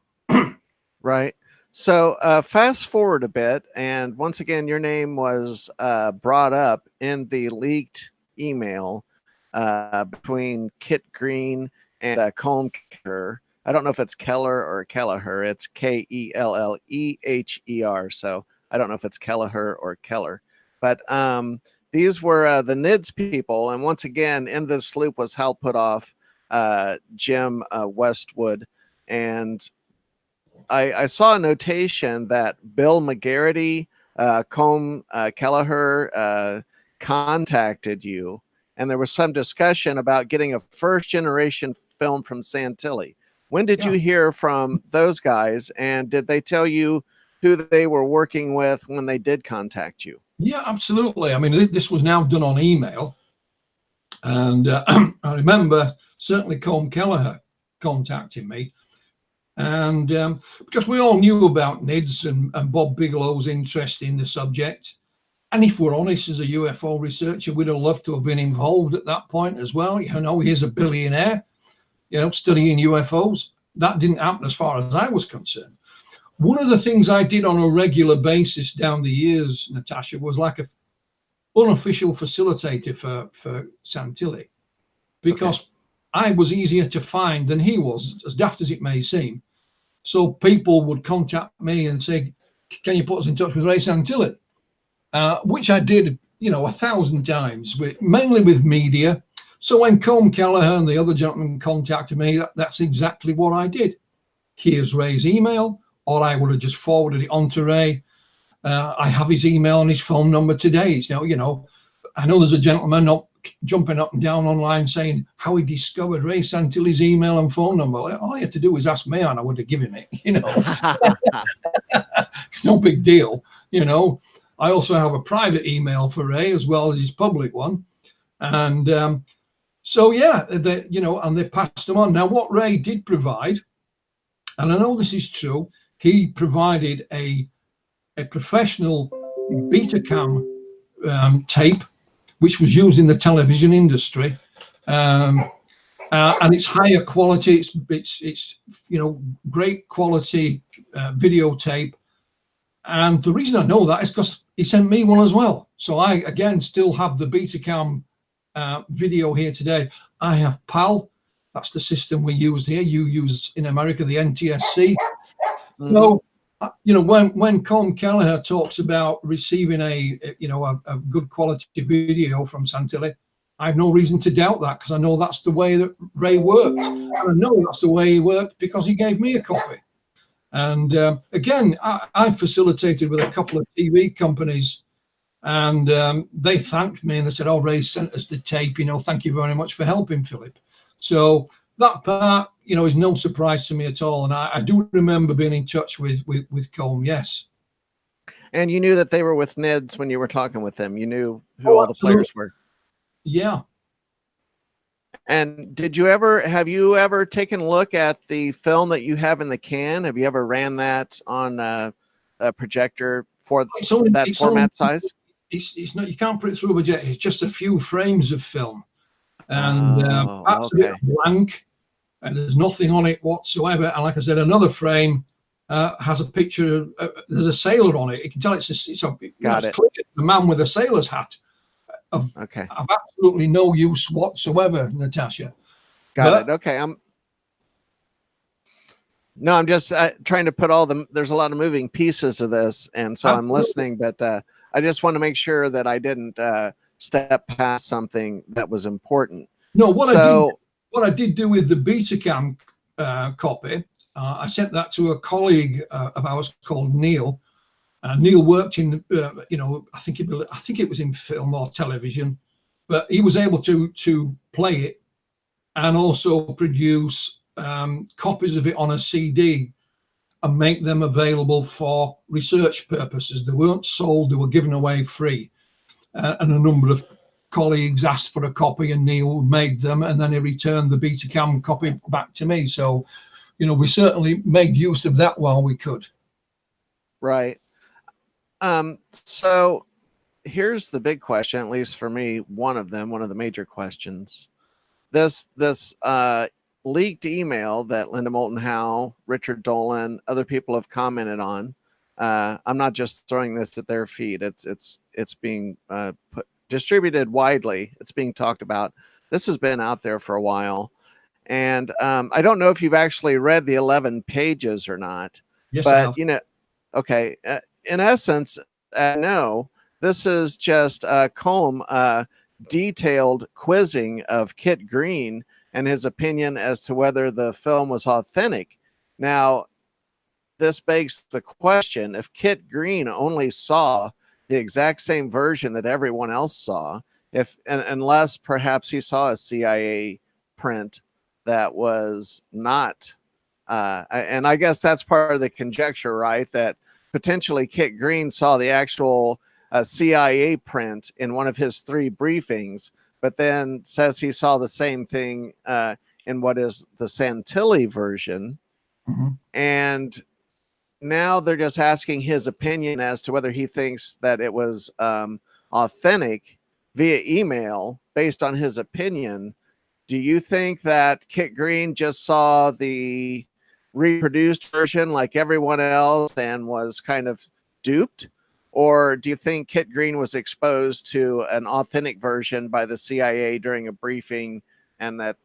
Right. So fast forward a bit, and once again, your name was brought up in the leaked email between Kit Green and Colm Kelleher. I don't know if it's Keller or Kelleher. It's Kelleher. So I don't know if it's Kelleher or Keller. But these were the NIDS people. And once again, in this sloop was Hal Puthoff, Jim Westwood. And I saw a notation that Bill McGarity, Colm Kelleher contacted you and there was some discussion about getting a first generation film from Santilli. When did you hear from those guys, and did they tell you who they were working with when they did contact you? Yeah, absolutely. I mean, this was now done on email. And I remember certainly Colm Kelleher contacting me. And because we all knew about NIDS and Bob Bigelow's interest in the subject. And if we're honest, as a UFO researcher, we'd have loved to have been involved at that point as well. You know, he's a billionaire, you know, studying UFOs. That didn't happen as far as I was concerned. One of the things I did on a regular basis down the years, Natasha, was like a unofficial facilitator for Santilli, because I was easier to find than he was, as daft as it may seem. So people would contact me and say, can you put us in touch with Ray Santilli? Which I did, you know, 1,000 times, mainly with media. So when Colm Kelleher and the other gentleman contacted me, that's exactly what I did. Here's Ray's email, or I would have just forwarded it on to Ray. I have his email and his phone number today. So, you know, I know there's a gentleman up jumping up and down online saying how he discovered Ray Santilli's email and phone number. All he had to do was ask me and I would have given it, you know. It's no big deal, you know. I also have a private email for Ray as well as his public one. And so, yeah, you know, and they passed them on. Now, what Ray did provide, and I know this is true, he provided a professional Betacam tape, which was used in the television industry, and it's higher quality. It's you know, great quality videotape. And the reason I know that is because he sent me one as well. So I again still have the Betacam video here today. I have PAL. That's the system we use here. You use in America the NTSC. Mm-hmm. So, you know, when Colm Kelleher talks about receiving a good quality video from Santilli, I have no reason to doubt that, because I know that's the way that Ray worked. And I know that's the way he worked because he gave me a copy. And again, I facilitated with a couple of TV companies, and they thanked me and they said, oh, Ray sent us the tape, you know, thank you very much for helping, Philip. So that part, you know, is no surprise to me at all. And I do remember being in touch with Colm, yes. And you knew that they were with NIDS when you were talking with them. You knew who all the players were. Yeah. And have you ever taken a look at the film that you have in the can? Have you ever ran that on a projector for that format size? It's not, you can't put it through a projector. It's just a few frames of film. And that's a bit blank, and there's nothing on it whatsoever. And like I said, another frame has a picture of, there's a sailor on it. You can tell it's clear, the man with a sailor's hat. Of absolutely no use whatsoever, Natasha. Got it. Okay. I'm just trying to put there's a lot of moving pieces of this, and so I'm listening, but I just want to make sure that I didn't step past something that was important. No, what I did do with the Betacam copy, I sent that to a colleague of ours called Neil. Neil worked in, you know, I think it was in film or television, but he was able to play it and also produce copies of it on a CD and make them available for research purposes. They weren't sold; they were given away free. And a number of colleagues asked for a copy, and Neil made them, and then he returned the Betacam copy back to me. So, you know, we certainly made use of that while we could. Right. So here's the big question, at least for me, one of the major questions. This leaked email that Linda Moulton Howe, Richard Dolan, other people have commented on. I'm not just throwing this at their feed. It's being distributed widely. It's being talked about. This has been out there for a while. And I don't know if you've actually read the 11 pages or not. Yes, but, you know, okay. In essence, no, this is just Colm detailed quizzing of Kit Green and his opinion as to whether the film was authentic. Now, this begs the question, if Kit Green only saw the exact same version that everyone else saw, unless perhaps he saw a CIA print that was not, and I guess that's part of the conjecture, right? That potentially Kit Green saw the actual CIA print in one of his 3 briefings, but then says he saw the same thing in what is the Santilli version. Mm-hmm. And now they're just asking his opinion as to whether he thinks that it was authentic via email based on his opinion. Do you think that Kit Green just saw the reproduced version like everyone else and was kind of duped? Or do you think Kit Green was exposed to an authentic version by the CIA during a briefing, and that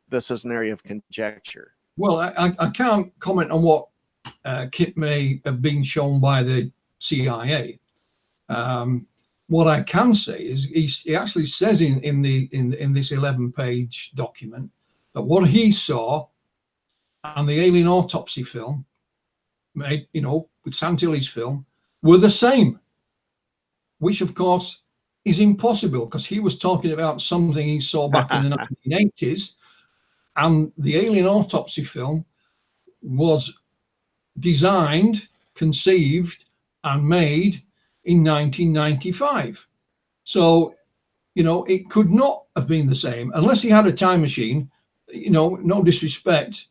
this is an area of conjecture? Well, I can't comment on what Kit may have been shown by the CIA. What I can say is he actually says in this 11-page document that what he saw and the alien autopsy film made, with Santilli's film, were the same, which of course is impossible because he was talking about something he saw back in the 1980s, and the alien autopsy film was designed, conceived, and made in 1995. So, it could not have been the same unless he had a time machine, no disrespect,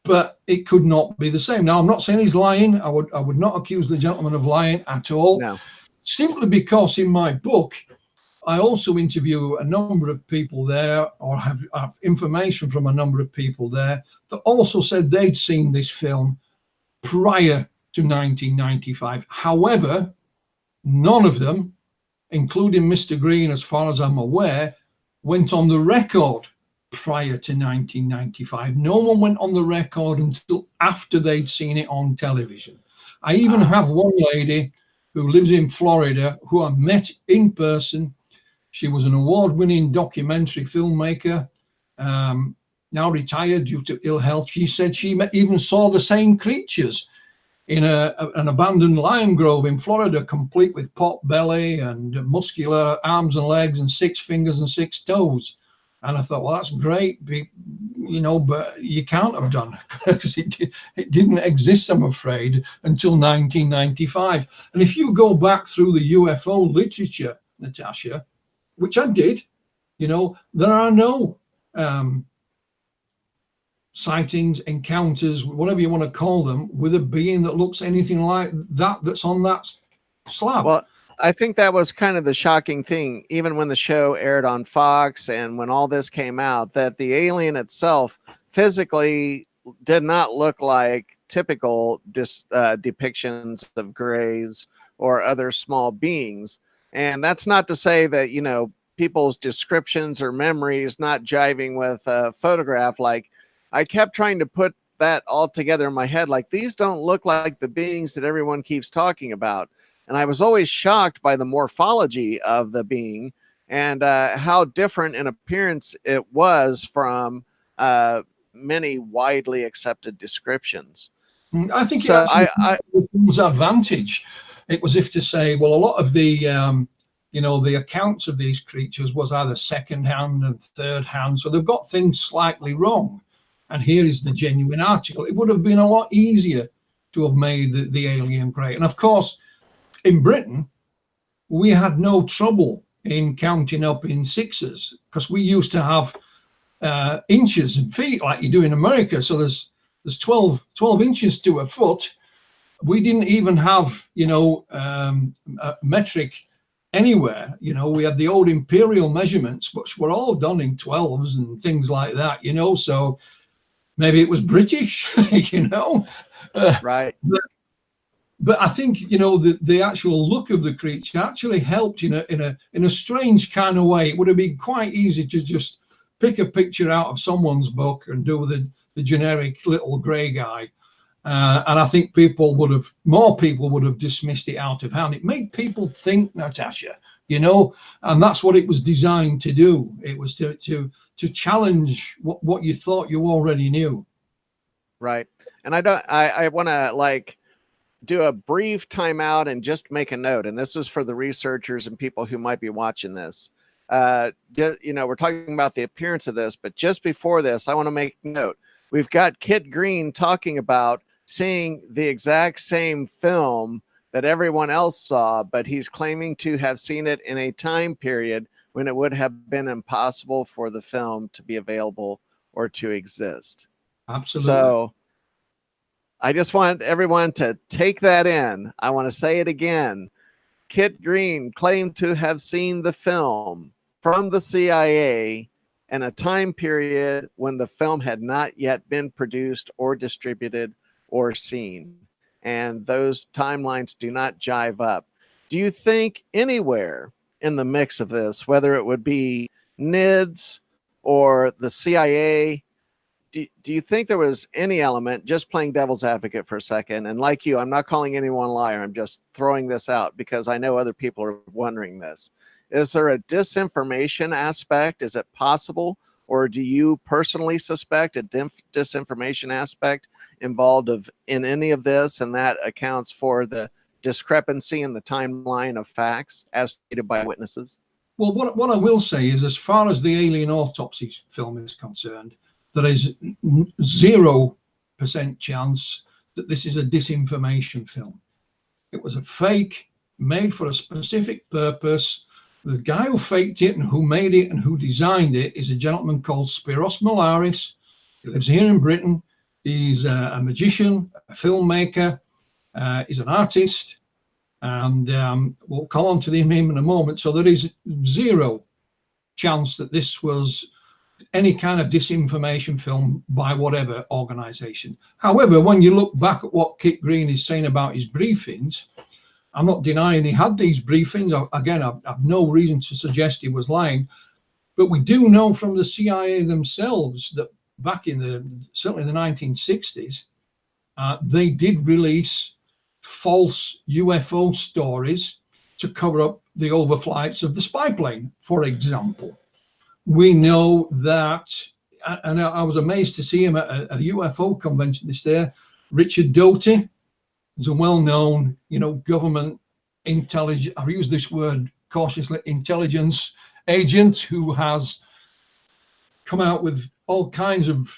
but it could not be the same. Now, I'm not saying he's lying. I would not accuse the gentleman of lying at all. No. Simply because in my book, I also interview a number of people there, or have information from a number of people there that also said they'd seen this film prior to 1995. However, none of them, including Mr. Green, as far as I'm aware, went on the record prior to 1995. No one went on the record until after they'd seen it on television. I even have one lady who lives in Florida who I met in person. She was an award-winning documentary filmmaker, now retired due to ill health. She said she even saw the same creatures in an abandoned lime grove in Florida, complete with pot belly and muscular arms and legs and 6 fingers and 6 toes. And I thought, well, that's great, but you can't have done because it didn't exist, I'm afraid, until 1995. And if you go back through the UFO literature, Natasha, which I did, there are no sightings, encounters, whatever you want to call them, with a being that looks anything like that's on that slab. Well, I think that was kind of the shocking thing, even when the show aired on Fox and when all this came out, that the alien itself physically did not look like typical depictions of grays or other small beings. And that's not to say that, people's descriptions or memories not jiving with a photograph. Like, I kept trying to put that all together in my head. Like, these don't look like the beings that everyone keeps talking about. And I was always shocked by the morphology of the being and how different in appearance it was from many widely accepted descriptions. I think so. It was advantage. It was if to say, well, a lot of the the accounts of these creatures was either second hand and third hand, so they've got things slightly wrong. And here is the genuine article. It would have been a lot easier to have made the alien great. And of course, in Britain, we had no trouble in counting up in 6s because we used to have inches and feet like you do in America. So there's 12 inches to a foot. We didn't even have, a metric anywhere. We had the old imperial measurements, which were all done in 12s and things like that, so maybe it was British, Right. But I think, the actual look of the creature actually helped in a strange kind of way. It would have been quite easy to just pick a picture out of someone's book and do the generic little gray guy. And I think more people would have dismissed it out of hand. It made people think, Natasha, and that's what it was designed to do. It was to challenge what you thought you already knew. Right. And I want to do a brief timeout and just make a note. And this is for the researchers and people who might be watching this. We're talking about the appearance of this, but just before this, I want to make note. We've got Kit Green talking about seeing the exact same film that everyone else saw, but he's claiming to have seen it in a time period when it would have been impossible for the film to be available or to exist. Absolutely. So I just want everyone to take that in. I want to say it again. Kit Green claimed to have seen the film from the CIA in a time period when the film had not yet been produced or distributed or seen. And those timelines do not jive up. Do you think anywhere in the mix of this, whether it would be NIDS or the CIA, do you think there was any element, just playing devil's advocate for a second, and like you, I'm not calling anyone a liar, I'm just throwing this out because I know other people are wondering this. Is there a disinformation aspect? Is it possible? Or do you personally suspect a disinformation aspect involved in any of this, and that accounts for the discrepancy in the timeline of facts as stated by witnesses? Well, what I will say is, as far as the Alien Autopsy film is concerned, there is 0% chance that this is a disinformation film. It was a fake made for a specific purpose. The guy who faked it and who made it and who designed it is a gentleman called Spiros Molaris. He lives here in Britain. He's a magician, a filmmaker. He's an artist. And we'll come on to him in a moment. So there is 0 chance that this was any kind of disinformation film by whatever organization. However, when you look back at what Kit Green is saying about his briefings, I'm not denying he had these briefings. Again, I've no reason to suggest he was lying, but we do know from the CIA themselves that back in certainly the 1960s, they did release false UFO stories to cover up the overflights of the spy plane, for example. We know that, and I was amazed to see him at a UFO convention this year. Richard Doty is a well-known, government intelligence, I use this word cautiously, intelligence agent who has come out with all kinds of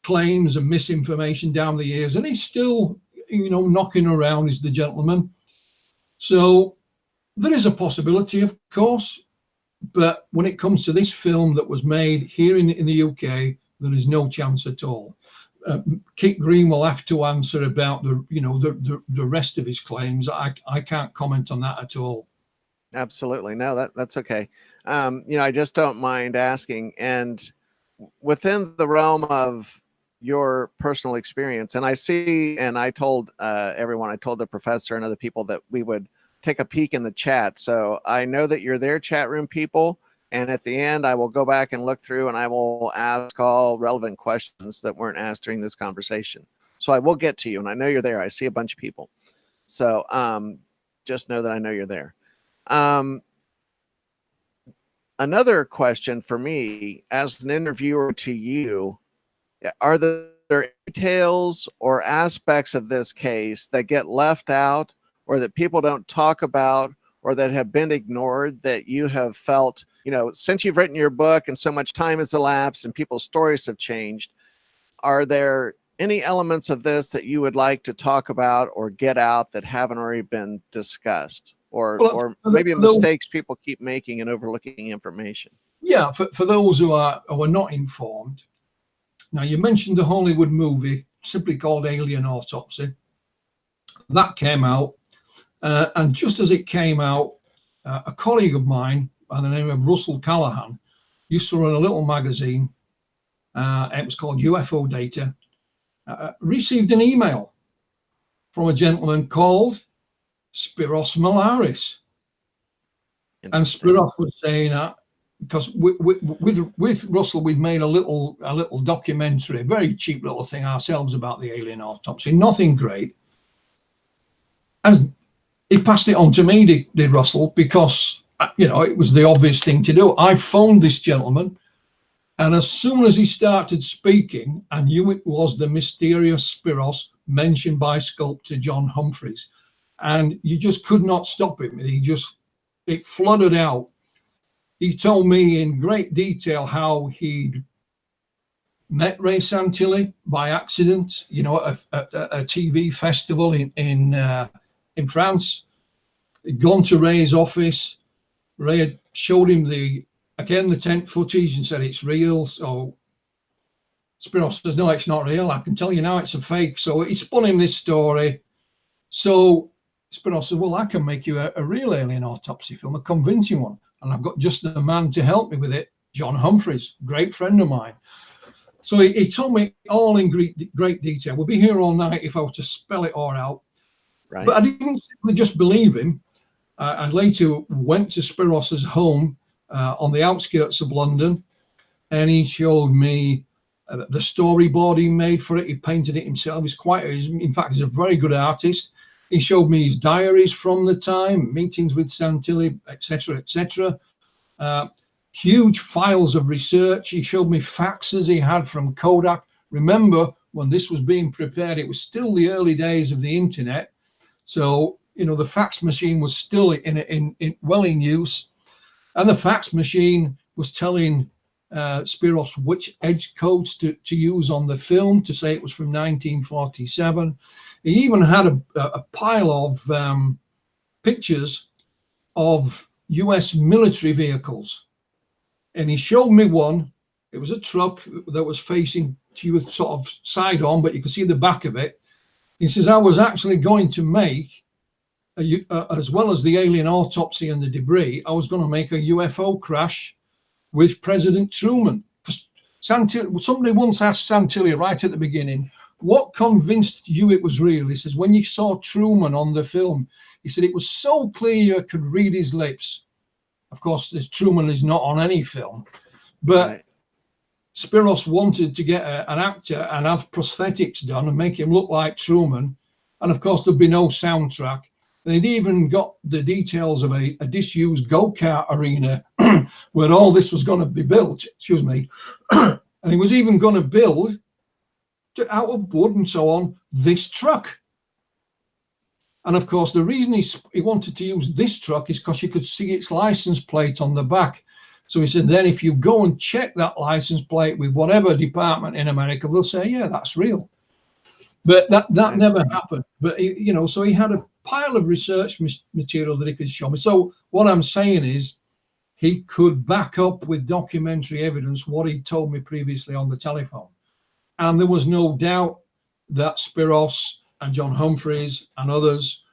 claims and misinformation down the years, and he's still, knocking around, is the gentleman. So there is a possibility, of course. But when it comes to this film that was made here in the UK, there is no chance at all. Kit Green will have to answer about the rest of his claims. I can't comment on that at all. Absolutely. No, that's okay. I just don't mind asking. And within the realm of your personal experience, and I told everyone, I told the professor and other people that we would take a peek in the chat. So I know that you're there, chat room people. And at the end, I will go back and look through and I will ask all relevant questions that weren't asked during this conversation. So I will get to you, and I know you're there. I see a bunch of people. So just know that I know you're there. Another question for me as an interviewer to you, are there details or aspects of this case that get left out or that people don't talk about or that have been ignored that you have felt, since you've written your book and so much time has elapsed and people's stories have changed, are there any elements of this that you would like to talk about or get out that haven't already been discussed, or maybe mistakes people keep making and overlooking information? Yeah, for those who are not informed. Now, you mentioned the Hollywood movie simply called Alien Autopsy. That came out. And just as it came out, a colleague of mine by the name of Russell Callahan used to run a little magazine. It was called UFO Data. Received an email from a gentleman called Spiros Molaris. And Spiros was saying that because with Russell, we'd made a little documentary, a very cheap little thing ourselves about the alien autopsy, nothing great. And he passed it on to me, did Russell, because, it was the obvious thing to do. I phoned this gentleman, and as soon as he started speaking, I knew it was the mysterious Spiros mentioned by sculptor John Humphreys. And you just could not stop him. It flooded out. He told me in great detail how he'd met Ray Santilli by accident, at a TV festival in France. He'd gone to Ray's office. Ray had showed him the tent footage and said it's real. So Spiros says, no, it's not real. I can tell you now it's a fake. So he spun him this story. So Spiros said, well, I can make you a real alien autopsy film, a convincing one. And I've got just the man to help me with it, John Humphreys, great friend of mine. So he told me all in great detail. We'll be here all night if I were to spell it all out. Right. But I didn't simply just believe him. I later went to Spiros's home on the outskirts of London, and he showed me the storyboard he made for it. He painted it himself. In fact, he's a very good artist. He showed me his diaries from the time, meetings with Santilli, etc., etc. Huge files of research. He showed me faxes he had from Kodak. Remember, when this was being prepared, it was still the early days of the internet. So, the fax machine was still well in use. And the fax machine was telling Spiros which edge codes to use on the film to say it was from 1947. He even had a pile of pictures of US military vehicles. And he showed me one. It was a truck that was facing to you with sort of side on, but you could see the back of it. He says, I was actually going to make, as well as the alien autopsy and the debris, I was going to make a UFO crash with President Truman. Somebody once asked Santilli right at the beginning, what convinced you it was real? He says, when you saw Truman on the film, he said, it was so clear you could read his lips. Of course, Truman is not on any film, but right. Spiros wanted to get an actor and have prosthetics done and make him look like Truman. And of course, there'd be no soundtrack. And he'd even got the details of a disused go-kart arena where all this was going to be built, and he was even going to build, out of wood and so on, this truck. And of course, the reason he wanted to use this truck is because you could see its license plate on the back. So he said, then if you go and check that license plate with whatever department in America, they'll say, yeah, that's real. But that never happened. But, so he had a pile of research material that he could show me. So what I'm saying is he could back up with documentary evidence what he told me previously on the telephone. And there was no doubt that Spiros and John Humphreys and others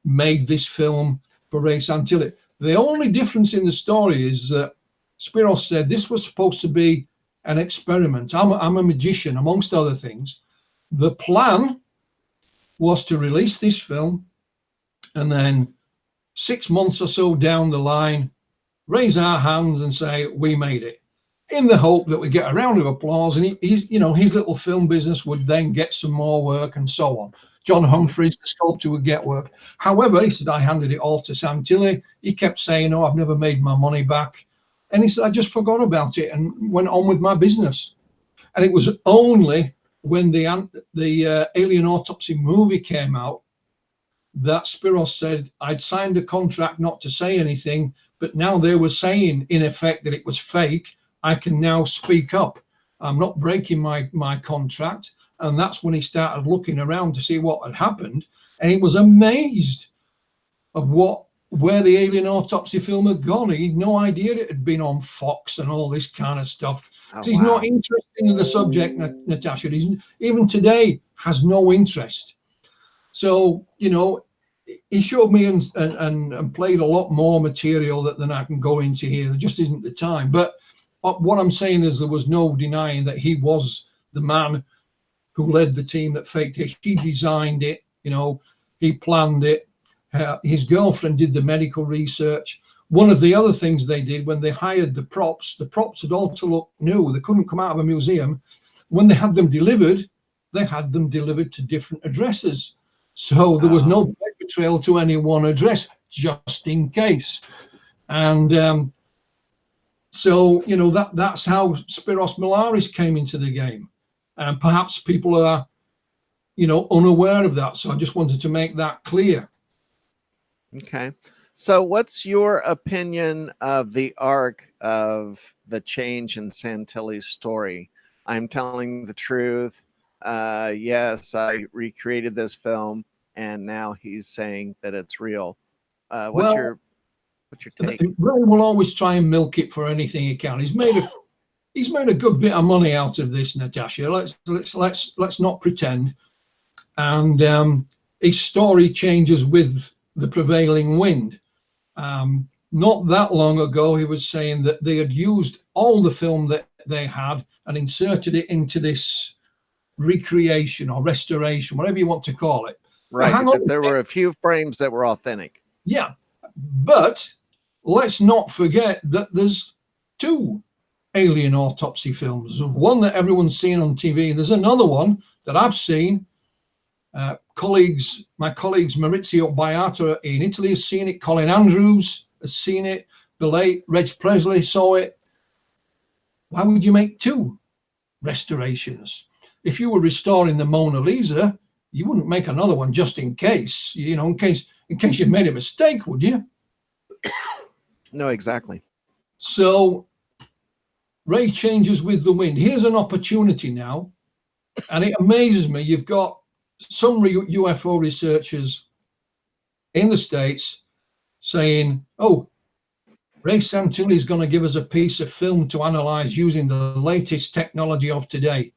made this film for Ray Santilli. The only difference in the story is that Spiros said this was supposed to be an experiment. I'm a magician, amongst other things. The plan was to release this film and then 6 months or so down the line, raise our hands and say, we made it, in the hope that we get a round of applause and his little film business would then get some more work and so on. John Humphreys, the sculptor, would get work. However, he said, I handed it all to Santilli. He kept saying, oh, I've never made my money back. And he said, I just forgot about it and went on with my business. And it was only when the Alien Autopsy movie came out that Spiros said, I'd signed a contract not to say anything, but now they were saying, in effect, that it was fake. I can now speak up. I'm not breaking my contract. And that's when he started looking around to see what had happened. And he was amazed of where the Alien Autopsy film had gone. He had no idea it had been on Fox and all this kind of stuff. Oh, so he's not interested in the subject, Natasha. Even today has no interest. So, he showed me and played a lot more material than I can go into here. There just isn't the time. But what I'm saying is there was no denying that he was the man who led the team that faked it. He designed it, he planned it. His girlfriend did the medical research. One of the other things they did when they hired the props had all to look new. They couldn't come out of a museum. When they had them delivered, they had them delivered to different addresses. So there was no paper trail to any one address, just in case. And so, that's how Spiros Milaris came into the game. And perhaps people are unaware of that. So I just wanted to make that clear. Okay. So what's your opinion of the arc of the change in Santilli's story? I'm telling the truth. Yes, I recreated this film, and now he's saying that it's real. What's Well, your take? Ray will always try and milk it for anything he can. He's made a good bit of money out of this, Natasha. Let's not pretend. And his story changes with the prevailing wind. Not that long ago, he was saying that they had used all the film that they had and inserted it into this recreation or restoration, whatever you want to call it. Right, hang on, there were a few frames that were authentic. Yeah, but let's not forget that there's two alien autopsy films. One that everyone's seen on TV. There's another one that I've seen. My colleagues Maurizio Baiata in Italy has seen it. Colin Andrews has seen it. The late Reg Presley saw it. Why would you make two restorations? If you were restoring the Mona Lisa, you wouldn't make another one just in case, in case you made a mistake, would you? No, exactly. So Ray changes with the wind. Here's an opportunity now, and it amazes me. You've got some UFO researchers in the States saying, oh, Ray Santilli is going to give us a piece of film to analyze using the latest technology of today.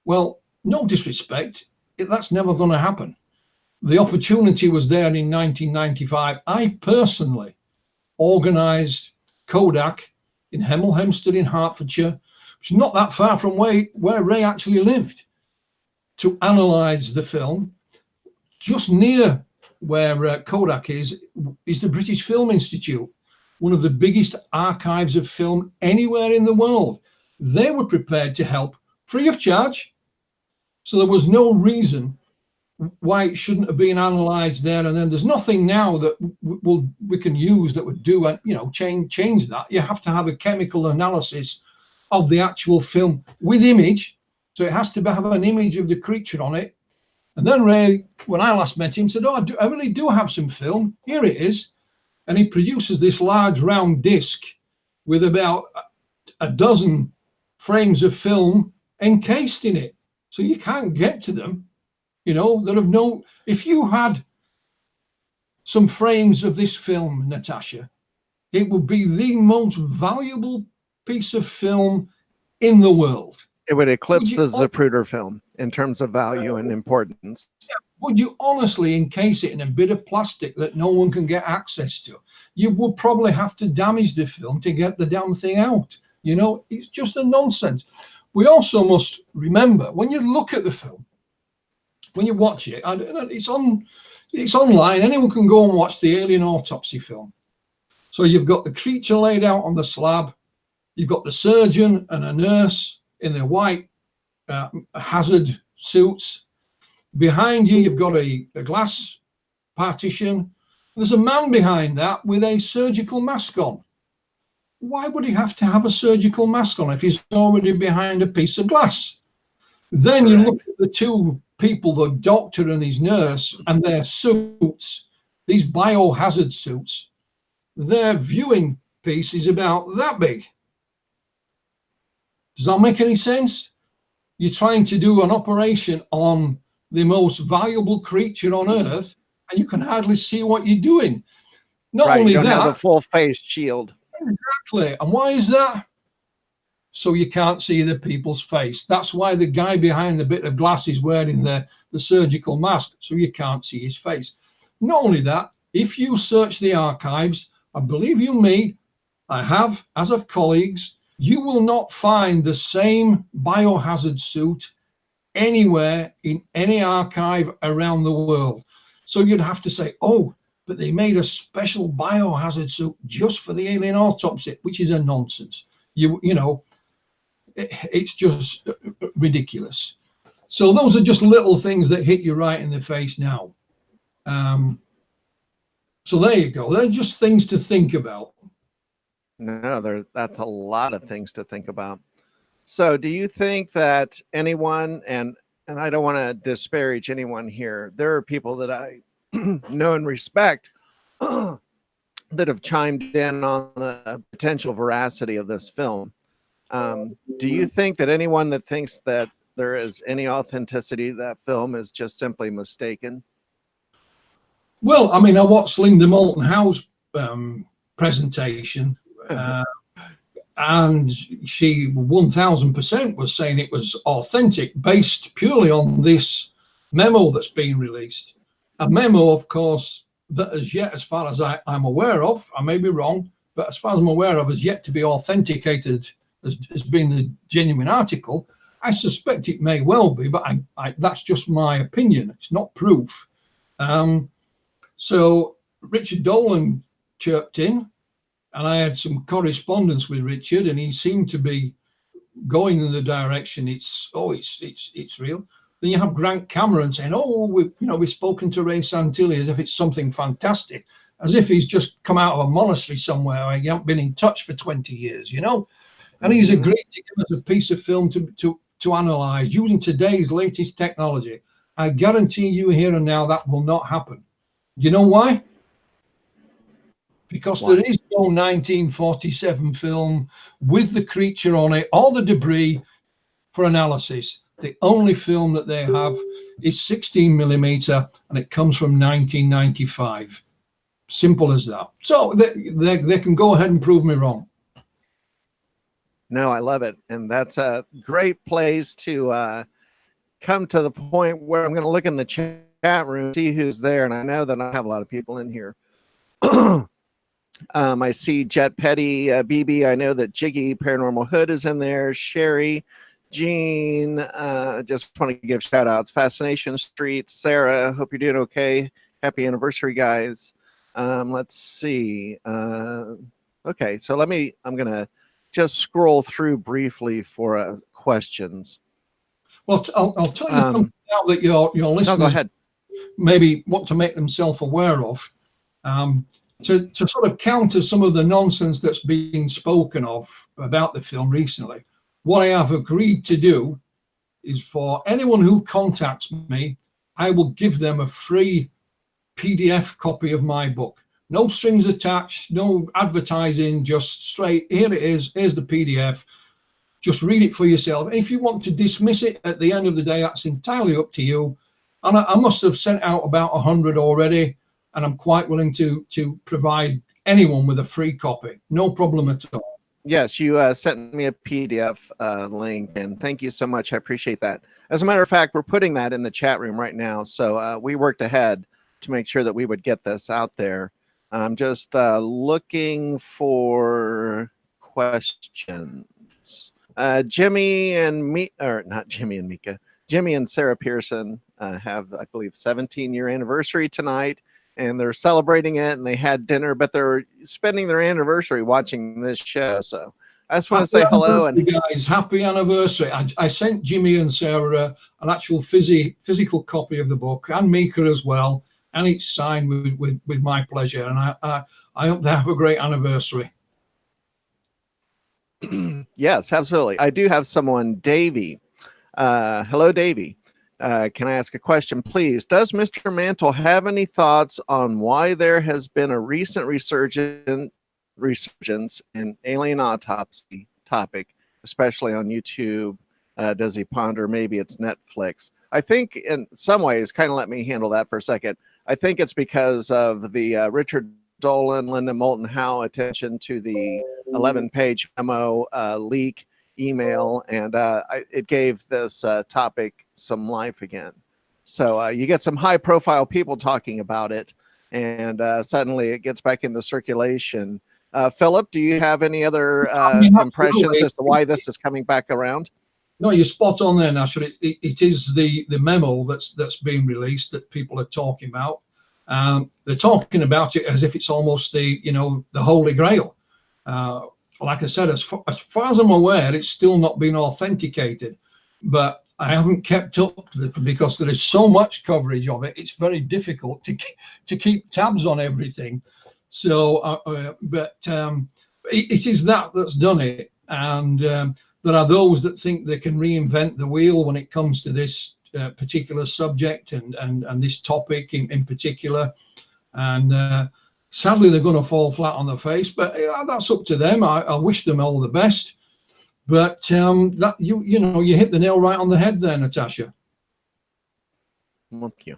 Well, no disrespect, that's never going to happen. The opportunity was there in 1995. I personally organized Kodak in Hemel Hempstead in Hertfordshire, which is not that far from where Ray actually lived, to analyze the film. Just near where Kodak is the British Film Institute, one of the biggest archives of film anywhere in the world. They were prepared to help free of charge. So there was no reason why it shouldn't have been analyzed there. And then there's nothing now that we can use that would do change that. You have to have a chemical analysis of the actual film with image. So it has to have an image of the creature on it. And then Ray, when I last met him, said, oh, I really do have some film. Here it is. And he produces this large round disc with about a dozen frames of film encased in it. So you can't get to them, that have no. If you had some frames of this film, Natasha, it would be the most valuable piece of film in the world. It would eclipse the Zapruder film in terms of value and importance. Would you honestly encase it in a bit of plastic that no one can get access to? You would probably have to damage the film to get the damn thing out. It's just a nonsense. We also must remember, when you look at the film, when you watch it, it's online. Anyone can go and watch the alien autopsy film. So you've got the creature laid out on the slab. You've got the surgeon and a nurse in their white hazard suits. Behind you, you've got a glass partition. There's a man behind that with a surgical mask on. Why would he have to have a surgical mask on if he's already behind a piece of glass? Then you look at the two people, the doctor and his nurse, and their suits, these biohazard suits. Their viewing piece is about that big. Does that make any sense? You're trying to do an operation on the most valuable creature on Earth, and you can hardly see what you're doing. Not only you don't that, have the full face shield. Exactly. And why is that? So you can't see the people's face. That's why the guy behind the bit of glass is wearing the surgical mask, so you can't see his face. Not only that, if you search the archives, I believe you me, I have, as of colleagues, you will not find the same biohazard suit anywhere in any archive around the world. So you'd have to say, oh, but they made a special biohazard suit just for the alien autopsy, which is a nonsense. It's just ridiculous. So those are just little things that hit you right in the face now. So there you go. They're just things to think about. No, that's a lot of things to think about. So do you think that anyone, and and I don't want to disparage anyone here. There are people that I know and respect that have chimed in on the potential veracity of this film. Do you think that anyone that thinks that there is any authenticity to that film is just simply mistaken? Well, I mean, I watched Linda Moulton Howe's presentation, and she 1000% was saying it was authentic, based purely on this memo that's been released. A memo, of course, that as yet, as far as I'm aware of, I may be wrong, but as far as I'm aware of, has yet to be authenticated as being the genuine article. I suspect it may well be, but that's just my opinion. It's not proof. So Richard Dolan chirped in, and I had some correspondence with Richard, and he seemed to be going in the direction it's real. Then you have Grant Cameron saying, "Oh, we've spoken to Ray Santilli as if it's something fantastic, as if he's just come out of a monastery somewhere and he hasn't been in touch for 20 years, And he's agreed to give us a piece of film to analyze using today's latest technology. I guarantee you here and now that will not happen. You know why? Because there is no 1947 film with the creature on it, all the debris for analysis. The only film that they have is 16 millimeter, and it comes from 1995. Simple as that. So they can go ahead and prove me wrong. No, I love it. And that's a great place to come to the point where I'm going to look in the chat room, see who's there. And I know that I have a lot of people in here. I see Jet Petty, BB. I know that Jiggy Paranormal Hood is in there. Sherry, Jean, just want to give shout outs. Fascination Street, Sarah, hope you're doing okay. Happy anniversary, guys. Let's see. Okay, so I'm going to just scroll through briefly for questions. Well, I'll tell you something now that your listeners no, go ahead. Maybe want to make themselves aware of. To sort of counter some of the nonsense that's being spoken of about the film recently, what I have agreed to do is for anyone who contacts me, I will give them a free PDF copy of my book. No strings attached, no advertising, just straight, here it is, here's the PDF. Just read it for yourself. And if you want to dismiss it at the end of the day, that's entirely up to you. And I must have sent out about 100 already, and I'm quite willing to provide anyone with a free copy. No problem at all. Yes, you sent me a PDF link, and thank you so much. I appreciate that. As a matter of fact, we're putting that in the chat room right now. So we worked ahead to make sure that we would get this out there. I'm just looking for questions. Jimmy and me, or not Jimmy and Mika, Jimmy and Sarah Pearson have, I believe, 17-year anniversary tonight, and they're celebrating it, and they had dinner, but they're spending their anniversary watching this show. So I just want to say hello. And guys, happy anniversary. I sent Jimmy and Sarah an actual physical copy of the book, and Mika as well, and it's signed with my pleasure. And I hope they have a great anniversary. Yes, absolutely. I do have someone, Davey. Hello, Davey. Can I ask a question, please? Does Mr. Mantle have any thoughts on why there has been a recent resurgence in alien autopsy topic, especially on YouTube? Does he ponder maybe it's Netflix? I think in some ways, kind of let me handle that for a second. I think it's because of the Richard Dolan, Linda Moulton Howe attention to the 11-page memo leak email, and it gave this topic some life again. So you get some high-profile people talking about it, and suddenly it gets back into circulation. Philip, do you have any other impressions as to why this is coming back around? No, you're spot on there, Nash. It is the memo that's being released that people are talking about. They're talking about it as if it's almost the Holy Grail. Like I said, as far as I'm aware, it's still not been authenticated, but I haven't kept up because there is so much coverage of it. It's very difficult to keep tabs on everything. So, it is that's done it, and there are those that think they can reinvent the wheel when it comes to this particular subject and this topic in particular. And sadly, they're going to fall flat on their face, but that's up to them. I wish them all the best. But that you know, you hit the nail right on the head there, Natasha. Thank you.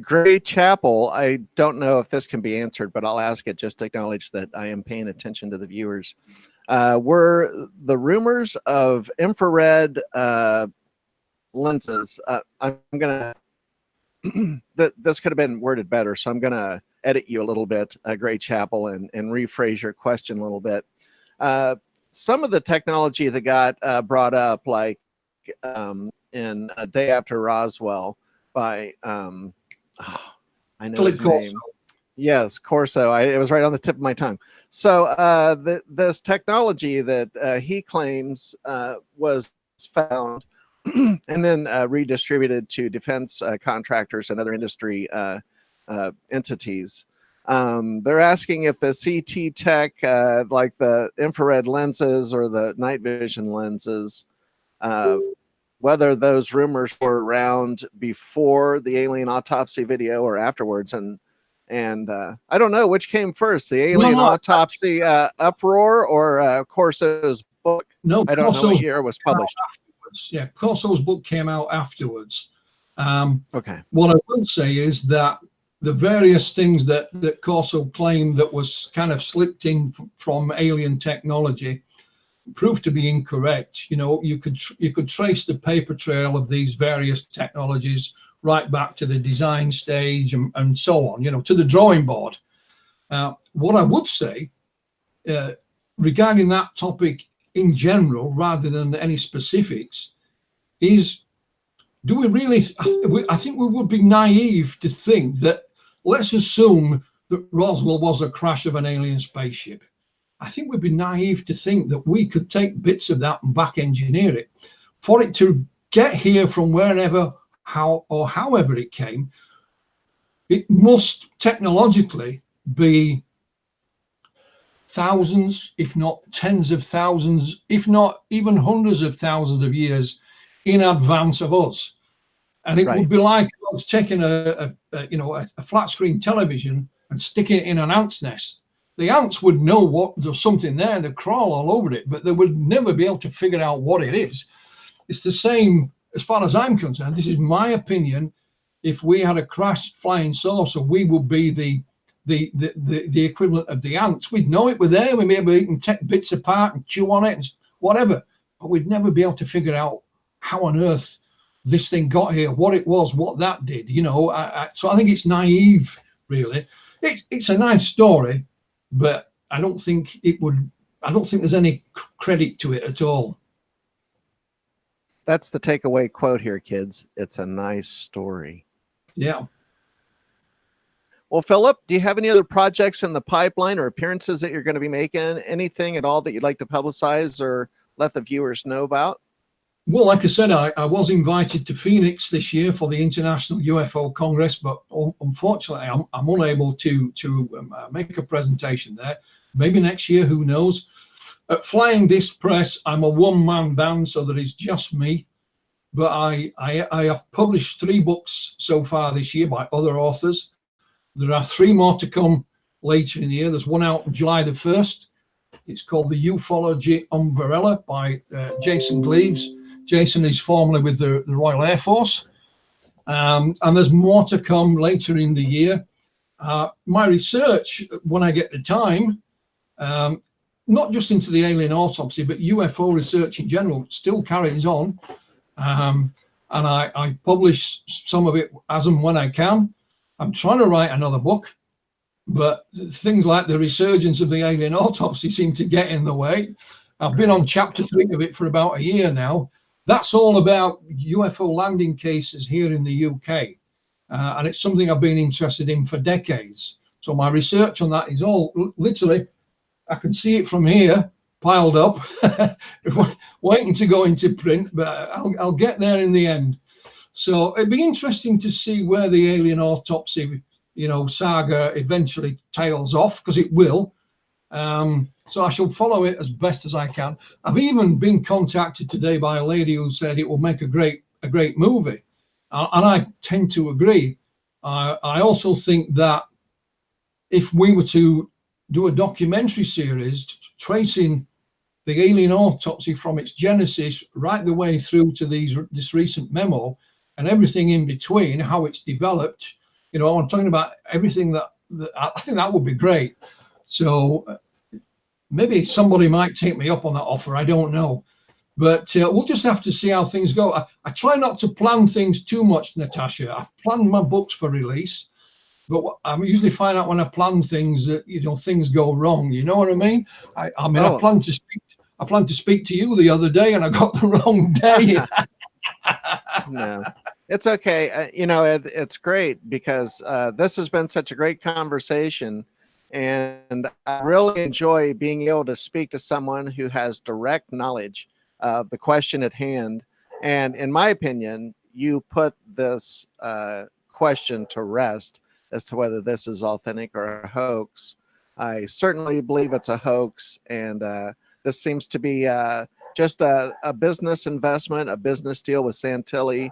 Gray Chapel, I don't know if this can be answered, but I'll ask it just to acknowledge that I am paying attention to the viewers. Were the rumors of infrared lenses, I'm going to, this could have been worded better, so I'm going to edit you a little bit, Gray Chapel, and rephrase your question a little bit. Some of the technology that got brought up, like in A Day After Roswell by, I know his name. Yes, Corso. It was right on the tip of my tongue. So this technology that he claims was found and then redistributed to defense contractors and other industry entities. They're asking if the CT tech, like the infrared lenses or the night vision lenses, whether those rumors were around before the alien autopsy video or afterwards. And I don't know which came first, the alien autopsy uproar or Corso's book. No, I don't know what year it was published. Yeah, Corso's book came out afterwards. Okay. What I will say is that the various things that Corso claimed that was kind of slipped in from alien technology proved to be incorrect. You know, you could trace the paper trail of these various technologies right back to the design stage and so on, you know, to the drawing board. What I would say regarding that topic in general, rather than any specifics, is do we really, I think we would be naive to think that, let's assume that Roswell was a crash of an alien spaceship. I think we'd be naive to think that we could take bits of that and back engineer it. For it to get here from wherever, however it came, it must technologically be thousands, if not tens of thousands, if not even hundreds of thousands of years in advance of us. And it would be like us taking a flat screen television and sticking it in an ant's nest. The ants would know there's something there, they'd crawl all over it, but they would never be able to figure out what it is. It's the same as far as I'm concerned. This is my opinion. If we had a crashed flying saucer, we would be the equivalent of the ants. We'd know it were there. We maybe can take bits apart and chew on it and whatever, but we'd never be able to figure out how on earth this thing got here, what it was, what that did, you know. So I think it's naive, really. It's a nice story, but I don't think there's any credit to it at all. That's the takeaway quote here, kids. It's a nice story. Yeah. Well, Philip, do you have any other projects in the pipeline or appearances that you're going to be making? Anything at all that you'd like to publicize or let the viewers know about? Well, like I said, I was invited to Phoenix this year for the International UFO Congress, but unfortunately, I'm unable to make a presentation there. Maybe next year, who knows? At Flying Disc Press, I'm a one-man band, so that is just me. But I have published 3 books so far this year by other authors. There are 3 more to come later in the year. There's one out on July the 1st. It's called The Ufology Umbrella by Jason Gleaves. Jason is formerly with the Royal Air Force. And there's more to come later in the year. My research, when I get the time, not just into the alien autopsy, but UFO research in general, still carries on. And I publish some of it as and when I can. I'm trying to write another book, but things like the resurgence of the alien autopsy seem to get in the way. I've been on chapter 3 of it for about a year now. That's all about UFO landing cases here in the UK. And it's something I've been interested in for decades. So my research on that is all literally, I can see it from here, piled up, waiting to go into print, but I'll get there in the end. So it'd be interesting to see where the alien autopsy, saga eventually tails off, because it will. So I shall follow it as best as I can. I've even been contacted today by a lady who said it will make a great a great movie. And I tend to agree. I also think that if we were to do a documentary series tracing the alien autopsy from its genesis right the way through to this recent memo and everything in between, how it's developed, I'm talking about everything that I think that would be great. So maybe somebody might take me up on that offer. I don't know. But we'll just have to see how things go. I try not to plan things too much, Natasha. I've planned my books for release, but I usually find out when I plan things that things go wrong. You know what I mean? I planned to speak to you the other day, and I got the wrong day. No, it's okay. It's great because this has been such a great conversation, and I really enjoy being able to speak to someone who has direct knowledge of the question at hand. And in my opinion, you put this question to rest as to whether this is authentic or a hoax. I certainly believe it's a hoax, and this seems to be just a business investment, a business deal with Santilli,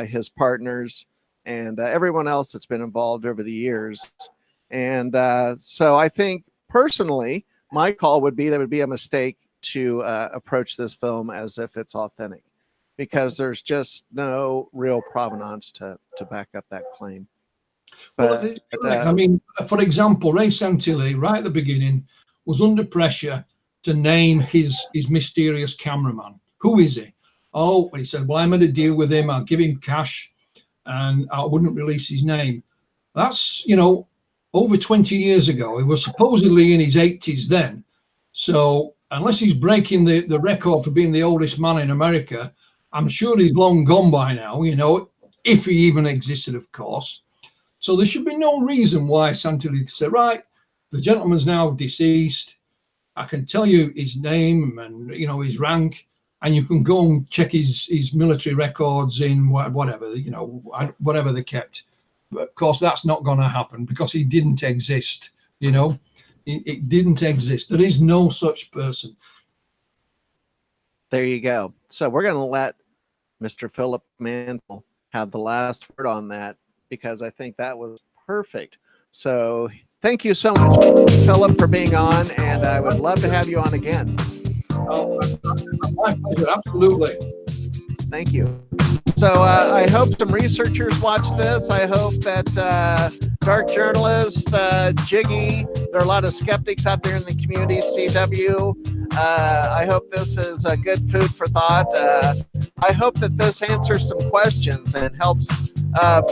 his partners, and everyone else that's been involved over the years. And so I think personally, my call would be that it would be a mistake to approach this film as if it's authentic, because there's just no real provenance to back up that claim. But I mean, for example, Ray Santilli, right at the beginning, was under pressure to name his mysterious cameraman. Who is he? Oh, he said, well, I made a deal with him. I'll give him cash and I wouldn't release his name. That's, over 20 years ago. He was supposedly in his 80s then. So unless he's breaking the record for being the oldest man in America, I'm sure he's long gone by now, if he even existed, of course. So there should be no reason why Santilli said, right, the gentleman's now deceased. I can tell you his name and, his rank, and you can go and check his military records in whatever, whatever they kept. But of course, that's not going to happen because he didn't exist, It didn't exist. There is no such person. There you go. So we're going to let Mr. Philip Mantle have the last word on that, because I think that was perfect. So thank you so much, Philip, for being on, and I would love to have you on again. Oh, my pleasure. Absolutely. Thank you. So I hope some researchers watch this. I hope that dark journalists, Jiggy, there are a lot of skeptics out there in the community, CW. I hope this is a good food for thought. I hope that this answers some questions and helps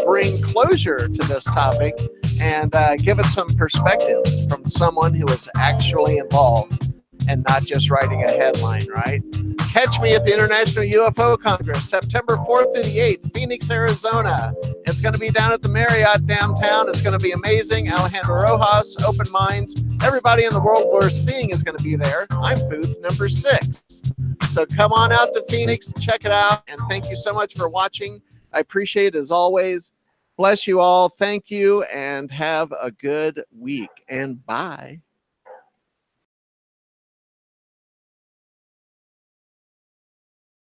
bring closure to this topic and give it some perspective from someone who is actually involved and not just writing a headline, right? Catch me at the International UFO Congress, September 4th to the 8th, Phoenix, Arizona. It's going to be down at the Marriott downtown. It's going to be amazing. Alejandro Rojas, Open Minds, everybody in the world we're seeing is going to be there. I'm booth number 6. So come on out to Phoenix, check it out, and thank you so much for watching. I appreciate it as always. Bless you all. Thank you, and have a good week. And bye.